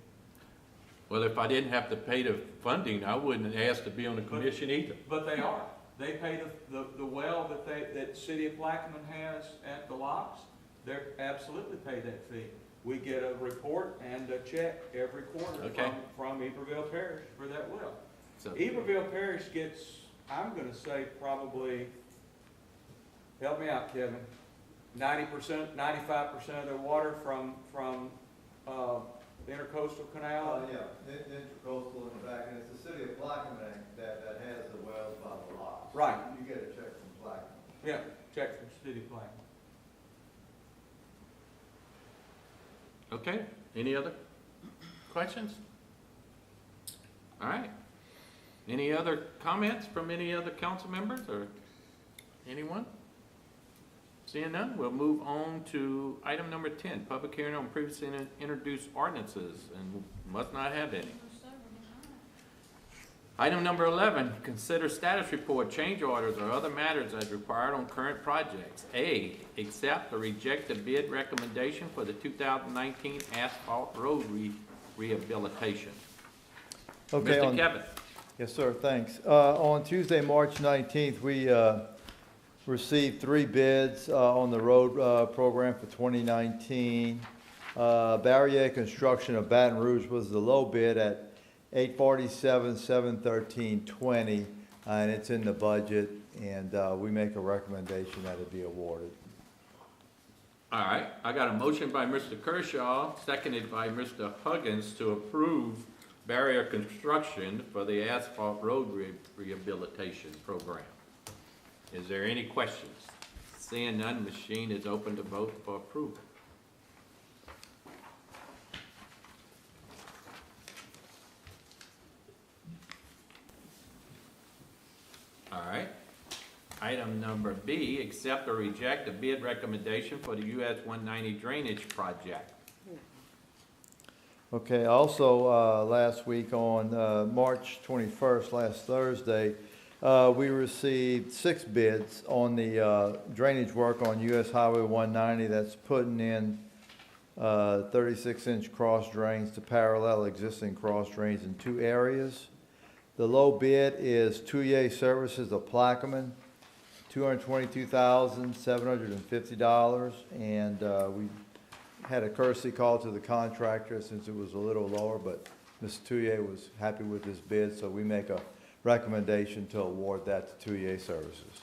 Well, if I didn't have to pay the funding, I wouldn't ask to be on the commission either. But they are. They pay the well that City of Plaquemine has at the locks. They absolutely pay that fee. We get a report and a check every quarter from Iberville Parish for that well. So, Iberville Parish gets, I'm gonna say probably, help me out, Kevin, 90%, 95% of their water from the Intercoastal Canal. Yeah, Intercoastal in the back, and it's the City of Plaquemine that has the wells by the locks. Right. You get a check from Plaquemine. Yeah, check from City of Plaquemine. okay, any other questions? All right. Any other comments from any other council members or anyone? Seeing none, we'll move on to item number 10, public hearing on previously introduced ordinances, and must not have any. Item number 11, consider status report, change orders, or other matters as required on current projects. A, accept or reject the bid recommendation for the 2019 asphalt road rehabilitation. Okay, Mr. Kevin. Yes, sir, thanks. On Tuesday, March 19th, we received 3 bids on the road program for 2019. Barrier Construction of Baton Rouge was the low bid at $847,713.20, and it's in the budget, and we make a recommendation that it be awarded. All right, I got a motion by Mr. Kershaw, seconded by Mr. Huggins to approve Barrier Construction for the asphalt road rehabilitation program. Is there any questions? Seeing none, machine is open to vote for approval. All right. Item number B, accept or reject a bid recommendation for the US 190 drainage project. Okay, also, last week on, March 21st, last Thursday, we received 6 bids on the, drainage work on US Highway 190. That's putting in, 36-inch cross drains to parallel existing cross drains in 2 areas. The low bid is Touye Services of Plaquemine, $222,750, and, we had a courtesy call to the contractor since it was a little lower, but Mr. Touye was happy with this bid, so we make a recommendation to award that to Touye Services.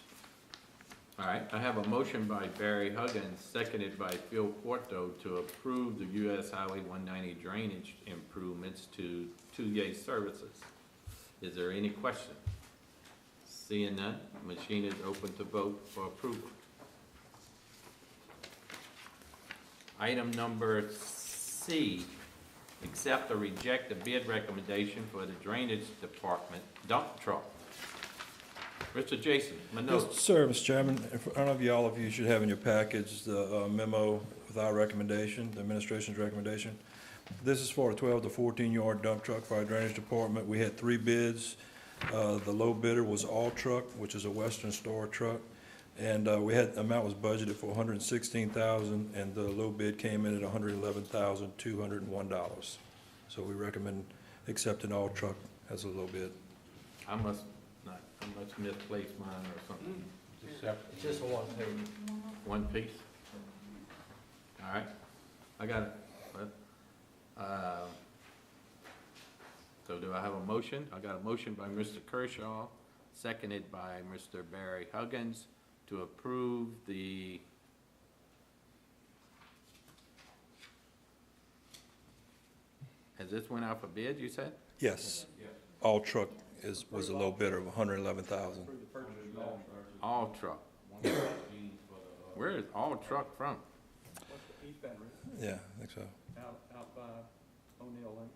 All right, I have a motion by Barry Huggins, seconded by Phil Quarto, to approve the US Highway 190 drainage improvements to Touye Services. Is there any question? Seeing none, machine is open to vote for approval. Item number C, accept or reject the bid recommendation for the drainage department dump truck. Mr. Jason Minogue. Yes, sir, Mr. Chairman. In front of you, all of you should have in your package the memo with our recommendation, the administration's recommendation. This is for a 12 to 14-yard dump truck for our drainage department. We had 3 bids. The low bidder was All Truck, which is a Western Star truck. And we had, amount was budgeted for $116,000, and the low bid came in at $111,201. So we recommend accepting All Truck as a low bid. I must misplace mine or something. It's just one page. One piece? All right, I got it. So do I have a motion? I got a motion by Mr. Kershaw, seconded by Mr. Barry Huggins, to approve the has this went out for bid, you said? Yes. All Truck was a low bidder of $111,000. All Truck. Where is All Truck from? Yeah, I think so. Out by O'Neill Lane.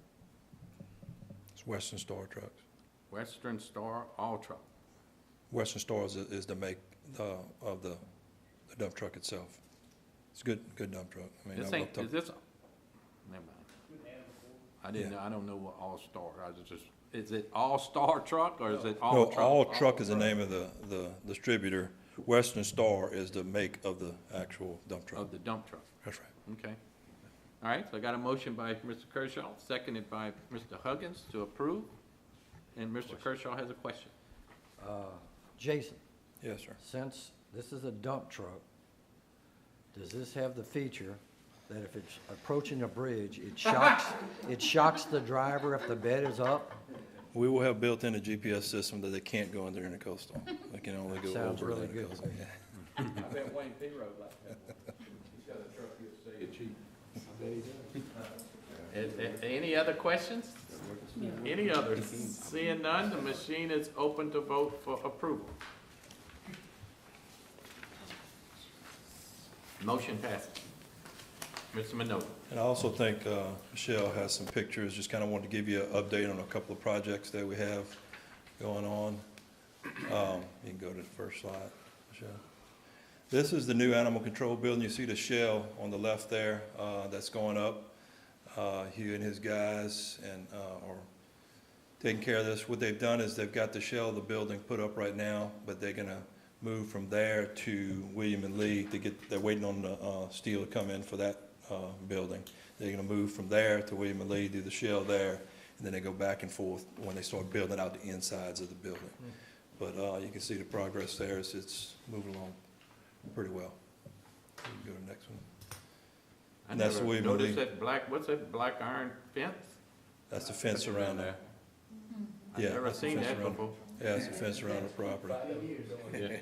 It's Western Star trucks. Western Star All Truck. Western Star is the make of the dump truck itself. It's a good dump truck. I mean, This I've ain't, looked up- is this, never mind. I didn't know, I don't know what All Star, I was just, is it All Star Truck or is it All No, Truck? All Truck is the name of the distributor. Western Star is the make of the actual dump truck. Of the dump truck, That's right. okay. All right, so I got a motion by Mr. Kershaw, seconded by Mr. Huggins to approve. And Mr. Kershaw has a question. Jason, Yes, sir. since this is a dump truck, does this have the feature that if it's approaching a bridge, it shocks the driver if the bed is up? We will have built in a GPS system that they can't go under intercoastal. They can only go Sounds over the really good. intercoastal. Yeah. I bet Wayne P. Road like that one. He's got a truck he'll say it's cheap. I bet he does. Any other questions? Any others? Seeing none, the machine is open to vote for approval. Motion passes. Mr. Minogue. And I also think Michelle has some pictures, just kind of wanted to give you an update on a couple of projects that we have going on. You can go to the first slide, Michelle. This is the new animal control building. You see the shell on the left there that's going up. Hugh and his guys are taking care of this. What they've done is they've got the shell of the building put up right now, but they're gonna move from there to William and Lee to they're waiting on the steel to come in for that building. They're gonna move from there to William and Lee, do the shell there, and then they go back and forth when they start building out the insides of the building. But you can see the progress there. It's moving along pretty well. You can go to the next one. I And that's never the William noticed Lee. that what's that black iron fence? That's the fence around there. I've Yeah, never that's the seen fence that around- before. Yeah, it's a fence around the property. Yeah.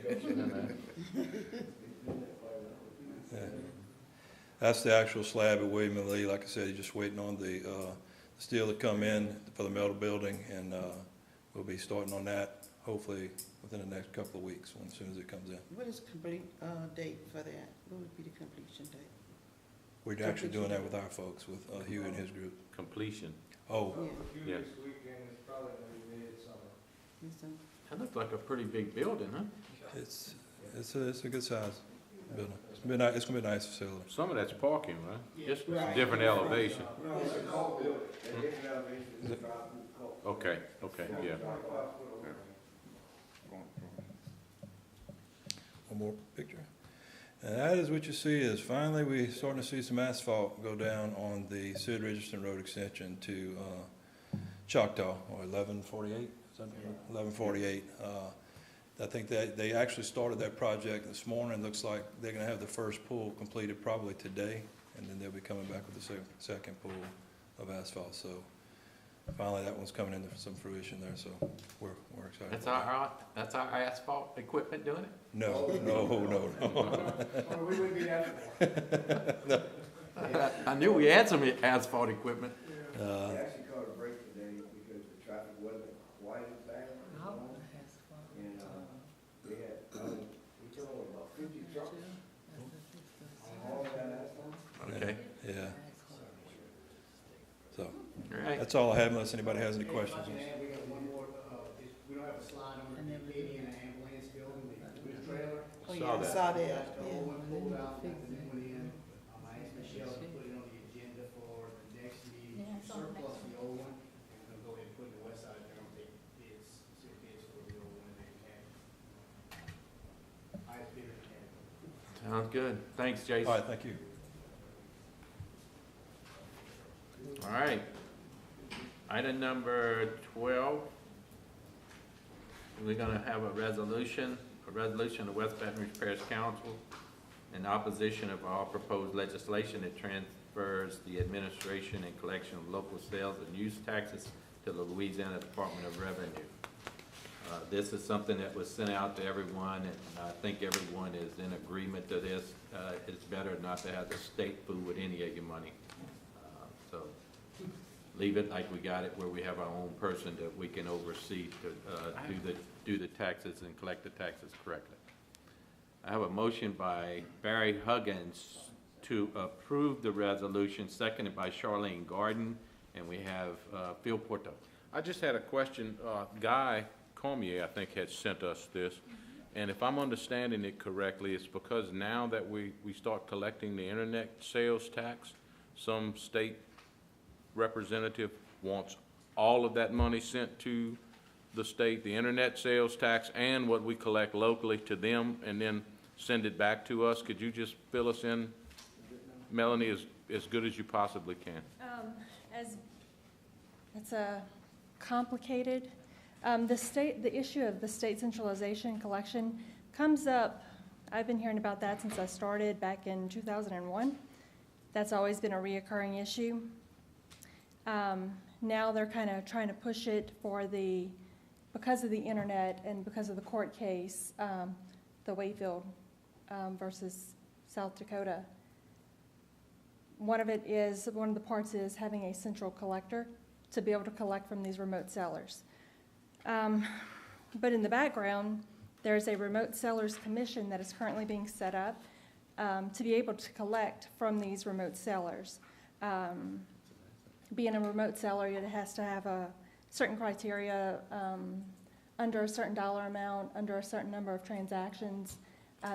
That's the actual slab at William and Lee. Like I said, you're just waiting on the steel to come in for the metal building, and we'll be starting on that hopefully within the next couple of weeks, as soon as it comes in. What is the complete date for that? What would be the completion date? We're actually doing that with our folks, with Hugh and his group. Completion. Oh, Yeah. Yes. This weekend is probably gonna be mid-summer. That looks like a pretty big building, huh? It's a good size building. It's gonna be a nice facility. Some of that's parking, right? Just different elevation. Okay, yeah. One more picture. And that is what you see is finally we starting to see some asphalt go down on the Sid Richardson Road extension to Choctaw, or 1148, is that 1148. I think that they actually started that project this morning. Looks like they're gonna have the first pool completed probably today, and then they'll be coming back with the second pool of asphalt. So finally that one's coming into some fruition there, so we're excited. That's our asphalt equipment doing it? No. We wouldn't be that. I knew we had some asphalt equipment. They actually caught a break today because the traffic wasn't quite as bad. And, they had, we told them about 50 trucks. All that asphalt. Okay. Yeah. So, All right. that's all I have unless anybody has any questions. We got one more, we don't have a slide on the PD and the ambulance building, the trailer. Oh, yeah, I saw that, yeah. The old one pulled out, the new one in. I asked Michelle to put it on the agenda for the next meeting, surplus the old one, and we'll go ahead and put the west side there and take bids, see if bids for the old one, and they can. Highest bidder can. Sounds good. Thanks, Jason. All right, thank you. All right. Item number 12. We're gonna have a resolution of West Baton Rouge Parish Council in opposition of all proposed legislation that transfers the administration and collection of local sales and use taxes to the Louisiana Department of Revenue. This is something that was sent out to everyone, and I think everyone is in agreement to this. It's better not to have the state fool with any of your money. So leave it like we got it, where we have our own person that we can oversee to do the taxes and collect the taxes correctly. I have a motion by Barry Huggins to approve the resolution, seconded by Charlene Garden, and we have Phil Porto. I just had a question. Guy Cormier, I think, had sent us this, and if I'm understanding it correctly, it's because now that we start collecting the internet sales tax, some state representative wants all of that money sent to the state, the internet sales tax, and what we collect locally to them, and then send it back to us. Could you just fill us in, Melanie, as good as you possibly can? It's complicated. The issue of the state centralization collection comes up. I've been hearing about that since I started back in 2001. That's always been a reoccurring issue. Now they're kind of trying to push it because of the internet and because of the court case, the Wakefield versus South Dakota. One of the parts is having a central collector to be able to collect from these remote sellers. But in the background, there's a remote sellers commission that is currently being set up to be able to collect from these remote sellers. Being a remote seller, it has to have a certain criteria, under a certain dollar amount, under a certain number of transactions.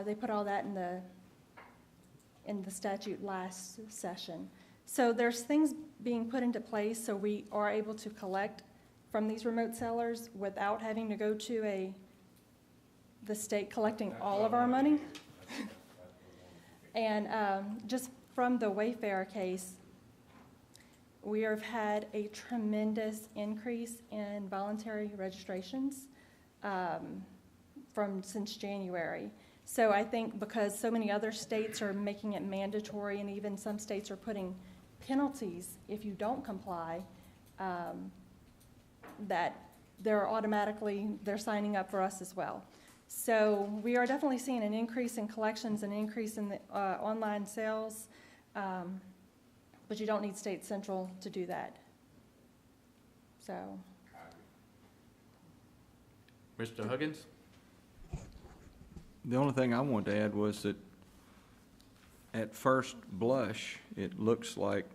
They put all that in the statute last session. So there's things being put into place so we are able to collect from these remote sellers without having to go to the state collecting all of our money. And just from the Wayfair case, we have had a tremendous increase in voluntary registrations since January. So I think because so many other states are making it mandatory, and even some states are putting penalties if you don't comply, that they're signing up for us as well. So we are definitely seeing an increase in collections, an increase in the online sales, but you don't need state central to do that. So. Mr. Huggins? The only thing I wanted to add was that at first blush, it looks like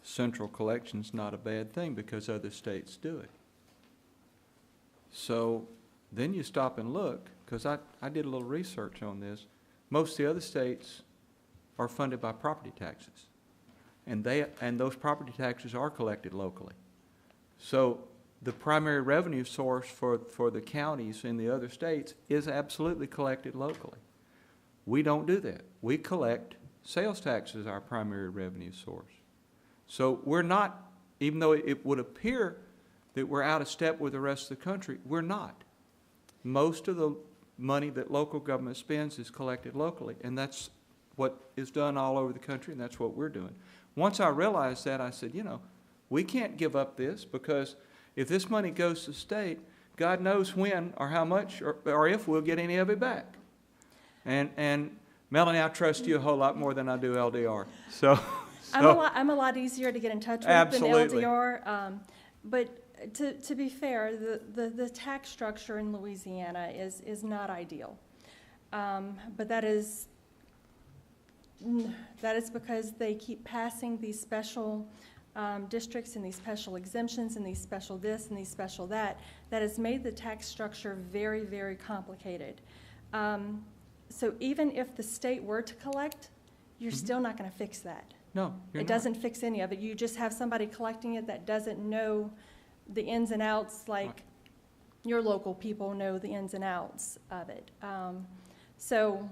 central collection's not a bad thing because other states do it. So then you stop and look, because I did a little research on this. Most of the other states are funded by property taxes. And those property taxes are collected locally. So the primary revenue source for the counties in the other states is absolutely collected locally. We don't do that. We collect sales tax as our primary revenue source. So we're not, even though it would appear that we're out of step with the rest of the country, we're not. Most of the money that local government spends is collected locally, and that's what is done all over the country, and that's what we're doing. Once I realized that, I said, you know, we can't give up this, because if this money goes to the state, God knows when or how much or if we'll get any of it back. And Melanie, I trust you a whole lot more than I do LDR. So I'm a lot easier to get in touch with Absolutely. than LDR. But to be fair, the tax structure in Louisiana is not ideal. But that is because they keep passing these special districts and these special exemptions and these special this and these special that. That has made the tax structure very, very complicated. So even if the state were to collect, you're still not going to fix that. no, you're It not. doesn't fix any of it. You just have somebody collecting it that doesn't know the ins and outs like Right. your local people know the ins and outs of it. So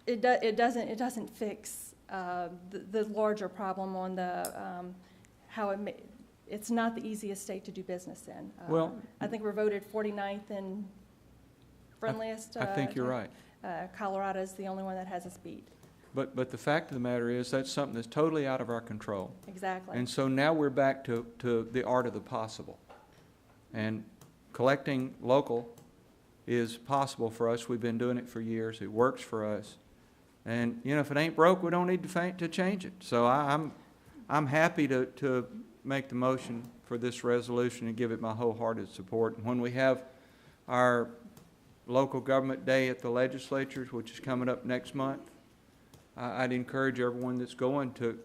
it doesn't fix the larger problem on the how it's not the easiest state to do business in. Well- I think we're voted 49th and friendliest. I think you're right. Colorado is the only one that has us beat. But the fact of the matter is, that's something that's totally out of our control. Exactly. And so now we're back to the art of the possible. And collecting local is possible for us. We've been doing it for years. It works for us. And, you know, if it ain't broke, we don't need to change it. So I'm happy to make the motion for this resolution and give it my wholehearted support. And when we have our local government day at the legislatures, which is coming up next month, I'd encourage everyone that's going to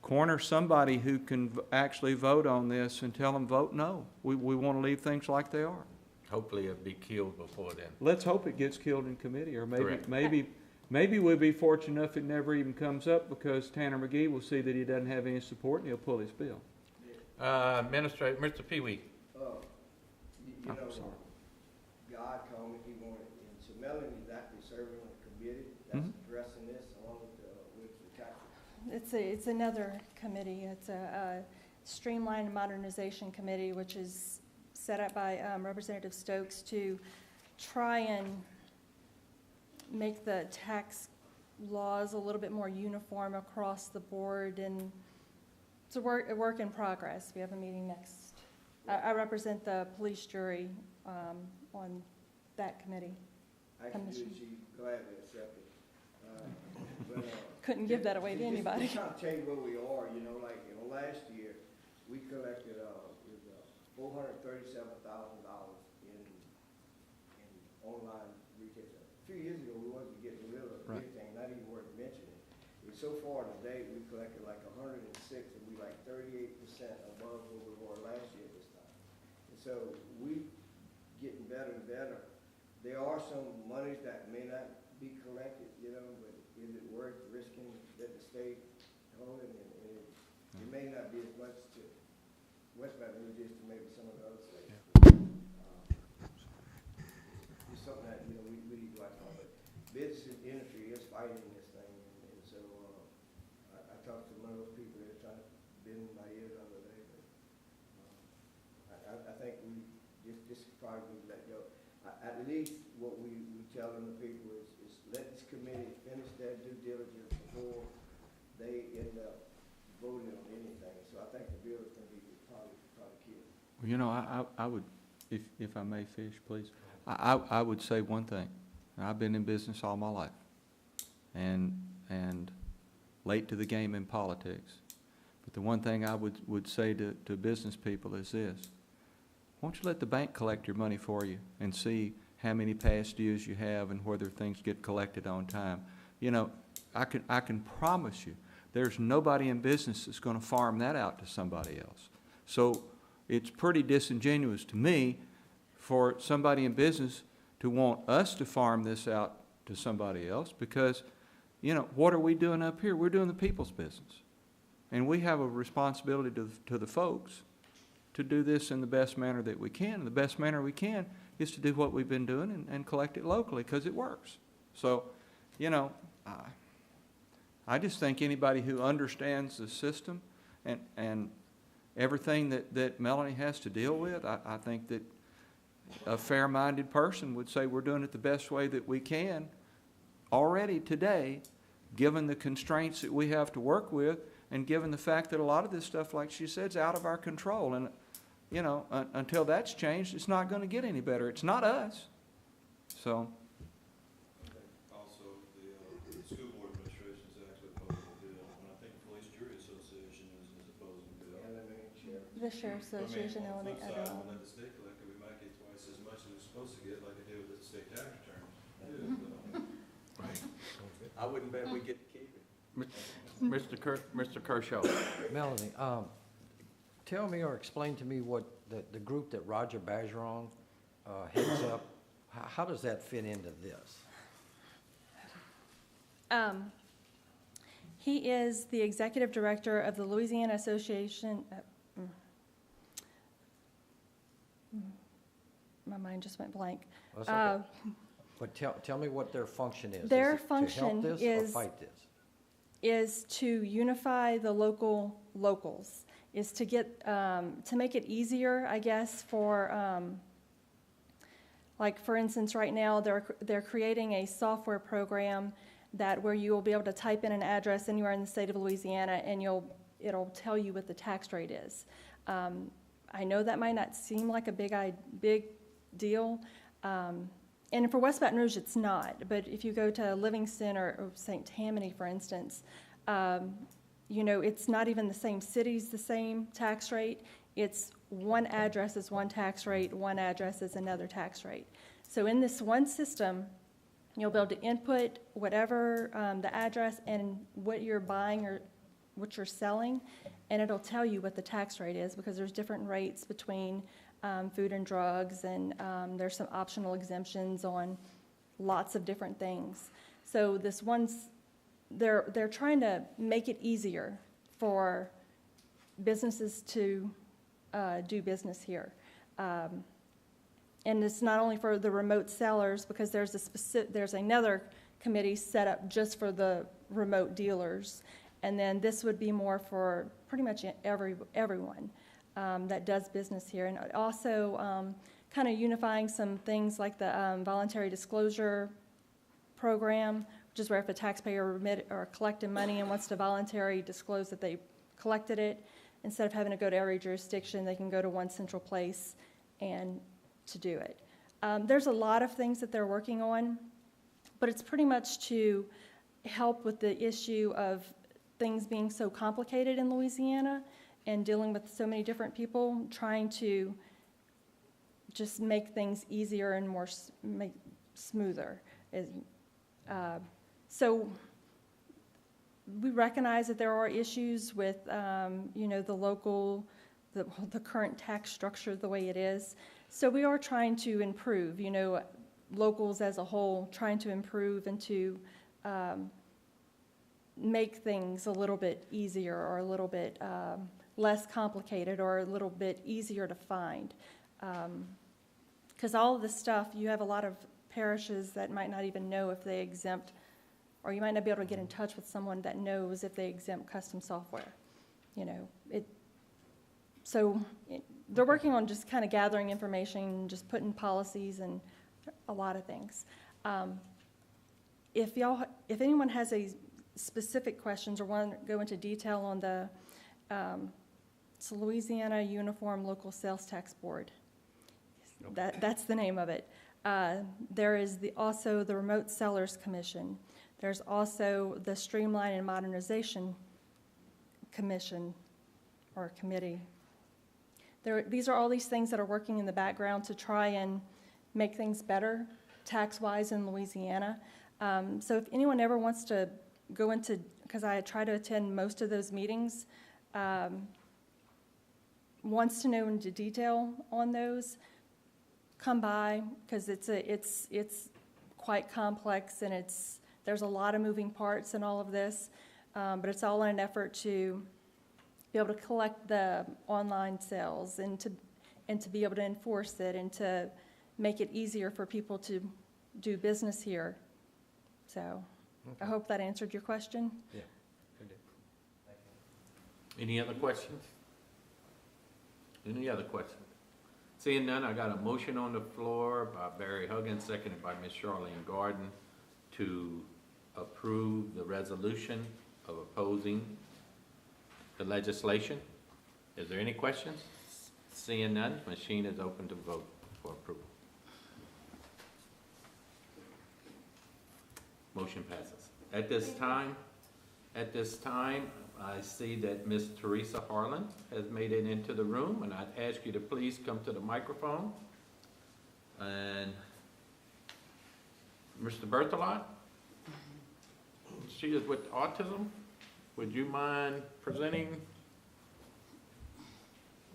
corner somebody who can actually vote on this and tell them, vote no. We want to leave things like they are. Hopefully it'll be killed before then. Let's hope it gets killed in committee, or Correct. maybe we'll be fortunate enough it never even comes up, because Tanner McGee will see that he doesn't have any support and he'll pull his bill. Administrator, Mr. Pee Wee. You I'm know, sorry. God called me, he wanted, and so Melanie's actually serving on a committee that's addressing this along with the tax. It's another committee. It's a Streamline and Modernization Committee, which is set up by Representative Stokes to try and make the tax laws a little bit more uniform across the board, and it's a work in progress. We have a meeting next. I represent the police jury on that committee. Actually, she gladly accepted. But, Couldn't give that away to anybody. Just trying to tell you where we are, you know, like, last year, we collected, $437,000 in online retail. A few years ago, we wasn't getting rid of anything, not even worth mentioning. And so far today, we collected like 106, and we like 38% above where we were last year this time. And so we getting better and better. There are some monies that may not be collected, you know, but is it worth risking that the state hold it? And it may not be as much to West Baton Rouge as to maybe some of the other states. It's something that, you know, we need to watch on. But business industry is fighting this thing, and so I talked to one of those people that are trying to bend my ear the other day. But I think we just probably let go. At least what we tell them, the people, is let this committee finish their due diligence before they end up voting on anything. So I think the bill is going to be probably killed. Well, you know, I would, if I may fish, please, I would say one thing. I've been in business all my life, and late to the game in politics. But the one thing I would say to business people is this: why don't you let the bank collect your money for you and see how many past dues you have and whether things get collected on time? You know, I can promise you there's nobody in business that's going to farm that out to somebody else. So it's pretty disingenuous to me for somebody in business to want us to farm this out to somebody else, because, you know, what are we doing up here? We're doing the people's business. And we have a responsibility to the folks to do this in the best manner that we can. And the best manner we can is to do what we've been doing and collect it locally, because it works. So, you know, I just think anybody who understands the system and everything that Melanie has to deal with, I think that a fair-minded person would say we're doing it the best way that we can already today, given the constraints that we have to work with, and given the fact that a lot of this stuff, like she said, is out of our control. And, you know, until that's changed, it's not going to get any better. It's not us. So. Also, the school board administration is actually opposing the bill, and I think the Police Jury Association is opposing the bill. The Sheriff's Association, I mean, on the they, flip side, we'll let the state collector, we might get twice as much as we're supposed to get, like they did with the state tax returns. Right. I wouldn't bet we get to keep it. Mr. Kershaw. Melanie, tell me or explain to me what the group that Roger Bergeron heads up, how does that fit into this? He is the executive director of the Louisiana Association. My mind just went blank. Well, that's okay. But tell me what their function is. Their Is it function to help this is- or fight this? Is to unify the locals, is to get, to make it easier, I guess, for, like, for instance, right now, they're creating a software program that where you will be able to type in an address anywhere in the state of Louisiana, and it'll tell you what the tax rate is. I know that might not seem like a big deal, and for West Baton Rouge, it's not. But if you go to Livingston or St. Tammany, for instance, you know, it's not even the same cities, the same tax rate. It's one address is one tax rate, one address is another tax rate. So in this one system, you'll be able to input whatever the address and what you're buying or what you're selling, and it'll tell you what the tax rate is, because there's different rates between food and drugs, and there's some optional exemptions on lots of different things. So this one's, they're trying to make it easier for businesses to do business here. And it's not only for the remote sellers, because there's another committee set up just for the remote dealers. And then this would be more for pretty much everyone that does business here. And also kind of unifying some things like the voluntary disclosure program, which is where if a taxpayer collected money and wants to voluntarily disclose that they collected it, instead of having to go to every jurisdiction, they can go to one central place and to do it. There's a lot of things that they're working on, but it's pretty much to help with the issue of things being so complicated in Louisiana and dealing with so many different people, trying to just make things easier and more smoother. So we recognize that there are issues with, you know, the current tax structure the way it is. So we are trying to improve, you know, locals as a whole, trying to improve and to make things a little bit easier or a little bit less complicated or a little bit easier to find. Because all of this stuff, you have a lot of parishes that might not even know if they exempt, or you might not be able to get in touch with someone that knows if they exempt custom software. You know, they're working on just kind of gathering information, just putting policies and a lot of things. If anyone has a specific questions or want to go into detail on the it's Louisiana Uniform Local Sales Tax Board. That's the name of it. There is also the Remote Sellers Commission. There's also the Streamline and Modernization Commission or Committee. These are all these things that are working in the background to try and make things better tax-wise in Louisiana. So if anyone ever wants to go into, because I try to attend most of those meetings, wants to know into detail on those, come by, because it's quite complex, and there's a lot of moving parts in all of this, but it's all in an effort to be able to collect the online sales and to be able to enforce it and to make it easier for people to do business here. So I hope that answered your question. Yeah. Any other questions? Any other questions? Seeing none, I got a motion on the floor by Barry Huggins, seconded by Ms. Charlene Garden, to approve the resolution of opposing the legislation. Is there any questions? Seeing none, machine is open to vote for approval. Motion passes. At this time, I see that Ms. Teresa Harlan has made it into the room, and I'd ask you to please come to the microphone. And Mr. Berthelot, she is with autism. Would you mind presenting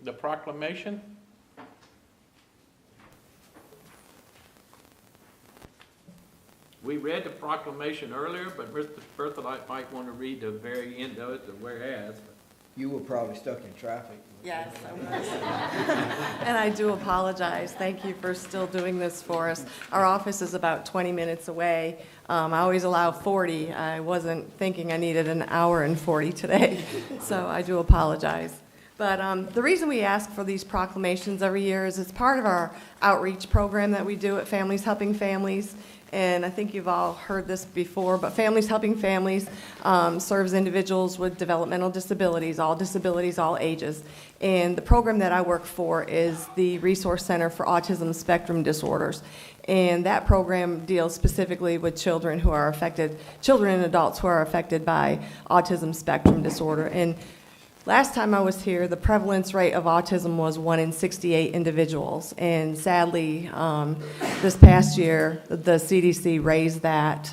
the proclamation? We read the proclamation earlier, but Mr. Berthelot might want to read the very end of it, the whereas. You were probably stuck in traffic. Yes, I was. And I do apologize. Thank you for still doing this for us. Our office is about 20 minutes away. I always allow 40. I wasn't thinking I needed an hour and 40 today, so I do apologize. But the reason we ask for these proclamations every year is it's part of our outreach program that we do at Families Helping Families. And I think you've all heard this before, but Families Helping Families serves individuals with developmental disabilities, all ages. And the program that I work for is the Resource Center for Autism Spectrum Disorders. And that program deals specifically with children and adults who are affected by autism spectrum disorder. And last time I was here, the prevalence rate of autism was 1 in 68 individuals. And sadly, this past year, the CDC raised that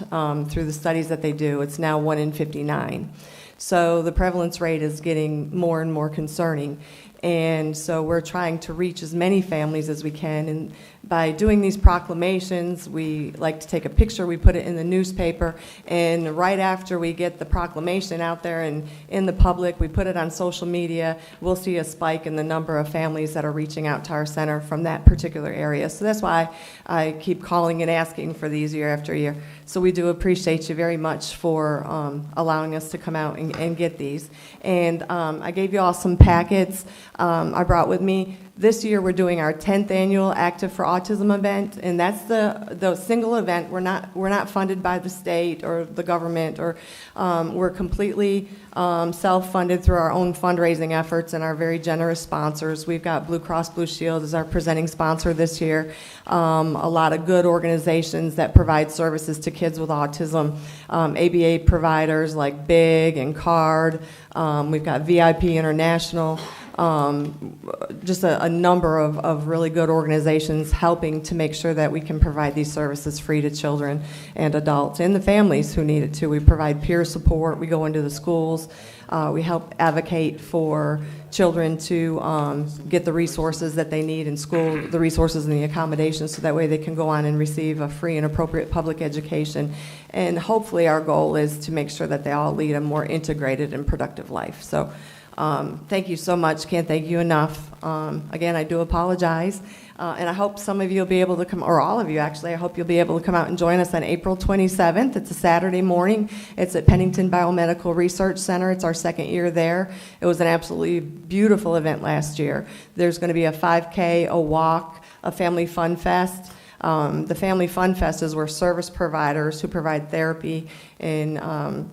through the studies that they do. It's now 1 in 59. So the prevalence rate is getting more and more concerning. And so we're trying to reach as many families as we can. And by doing these proclamations, we like to take a picture, we put it in the newspaper, and right after we get the proclamation out there and in the public, we put it on social media, we'll see a spike in the number of families that are reaching out to our center from that particular area. So that's why I keep calling and asking for these year after year. So we do appreciate you very much for allowing us to come out and get these. And I gave you all some packets I brought with me. This year we're doing our 10th annual Active for Autism event, and that's the single event. We're not funded by the state or the government, or we're completely self-funded through our own fundraising efforts and our very generous sponsors. We've got Blue Cross Blue Shield as our presenting sponsor this year. A lot of good organizations that provide services to kids with autism. ABA providers like BIG and CARD. We've got VIP International. Just a number of really good organizations helping to make sure that we can provide these services free to children and adults and the families who need it too. We provide peer support. We go into the schools. We help advocate for children to get the resources that they need in school, the resources and the accommodations, so that way they can go on and receive a free and appropriate public education. And hopefully our goal is to make sure that they all lead a more integrated and productive life. So thank you so much. Can't thank you enough. Again, I do apologize. And I hope some of you will be able to come, or all of you actually, I hope you'll be able to come out and join us on April 27th. It's a Saturday morning. It's at Pennington Biomedical Research Center. It's our second year there. It was an absolutely beautiful event last year. There's going to be a 5K, a walk, a Family Fun Fest. The Family Fun Fest is where service providers who provide therapy and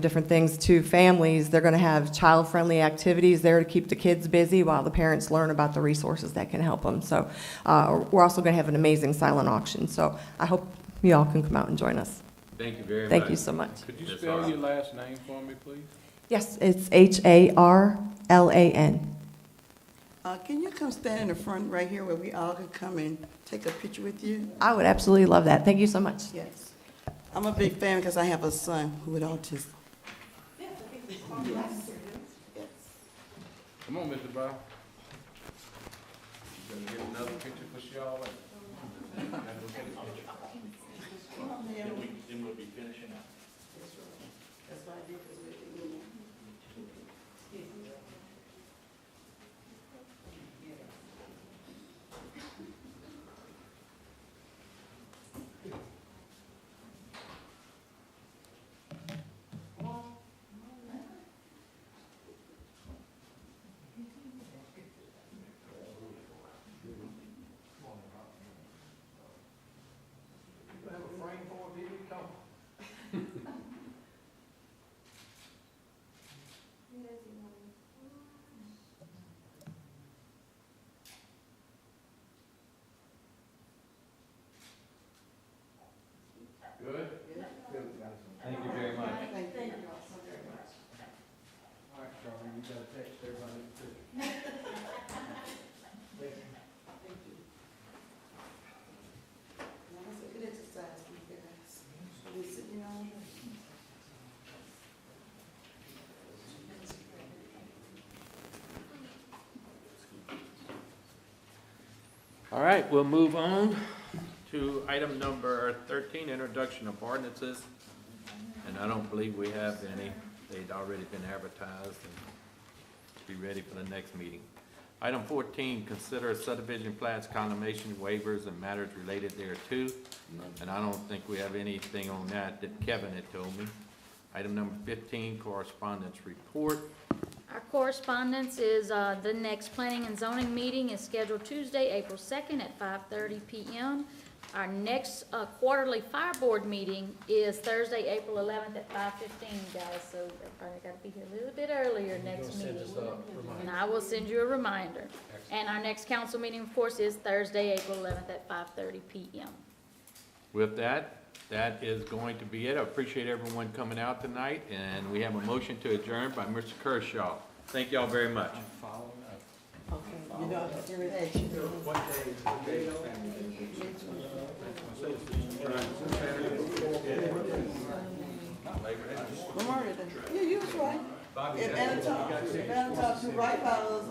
different things to families. They're going to have child-friendly activities there to keep the kids busy while the parents learn about the resources that can help them. So we're also going to have an amazing silent auction. So I hope you all can come out and join us. Thank you very much. Thank you so much. Could you spell your last name for me, please? Yes, it's Harlan. Can you come stand in the front right here where we all can come and take a picture with you? I would absolutely love that. Thank you so much. Yes. I'm a big fan because I have a son who with autism. Yes. Come on, Mr. Bow. You gonna get another picture for Shelley? y'all. And we'll get a picture. Then we'll be finishing up. That's why I did, 'cause we Good? Thank you very much. Thank you all so very much. All right, Charlie, you gotta text everybody. Now, that's a good exercise, you guys. We sitting on. All right, we'll move on to item number 13, introduction of ordinances. And I don't believe we have any. They'd already been advertised and be ready for the next meeting. Item 14, consider subdivision plats, condemnation waivers, and matters related thereto. And I don't think we have anything on that Kevin had told me. Item number 15, correspondence report. Our correspondence is, the next planning and zoning meeting is scheduled Tuesday, April 2nd at 5:30 PM. Our next quarterly fire board meeting is Thursday, April 11th at 5:15, guys, so everybody got to be here a little bit earlier next meeting. And I will send you a reminder. And our next council meeting, of course, is Thursday, April 11th at 5:30 PM. With that, that is going to be it. I appreciate everyone coming out tonight, and we have a motion to adjourn by Mr. Kershaw. Thank y'all very much. Okay, you know, here it is. Memorial Day. Yeah, you was right. If Anatol, you're right by those,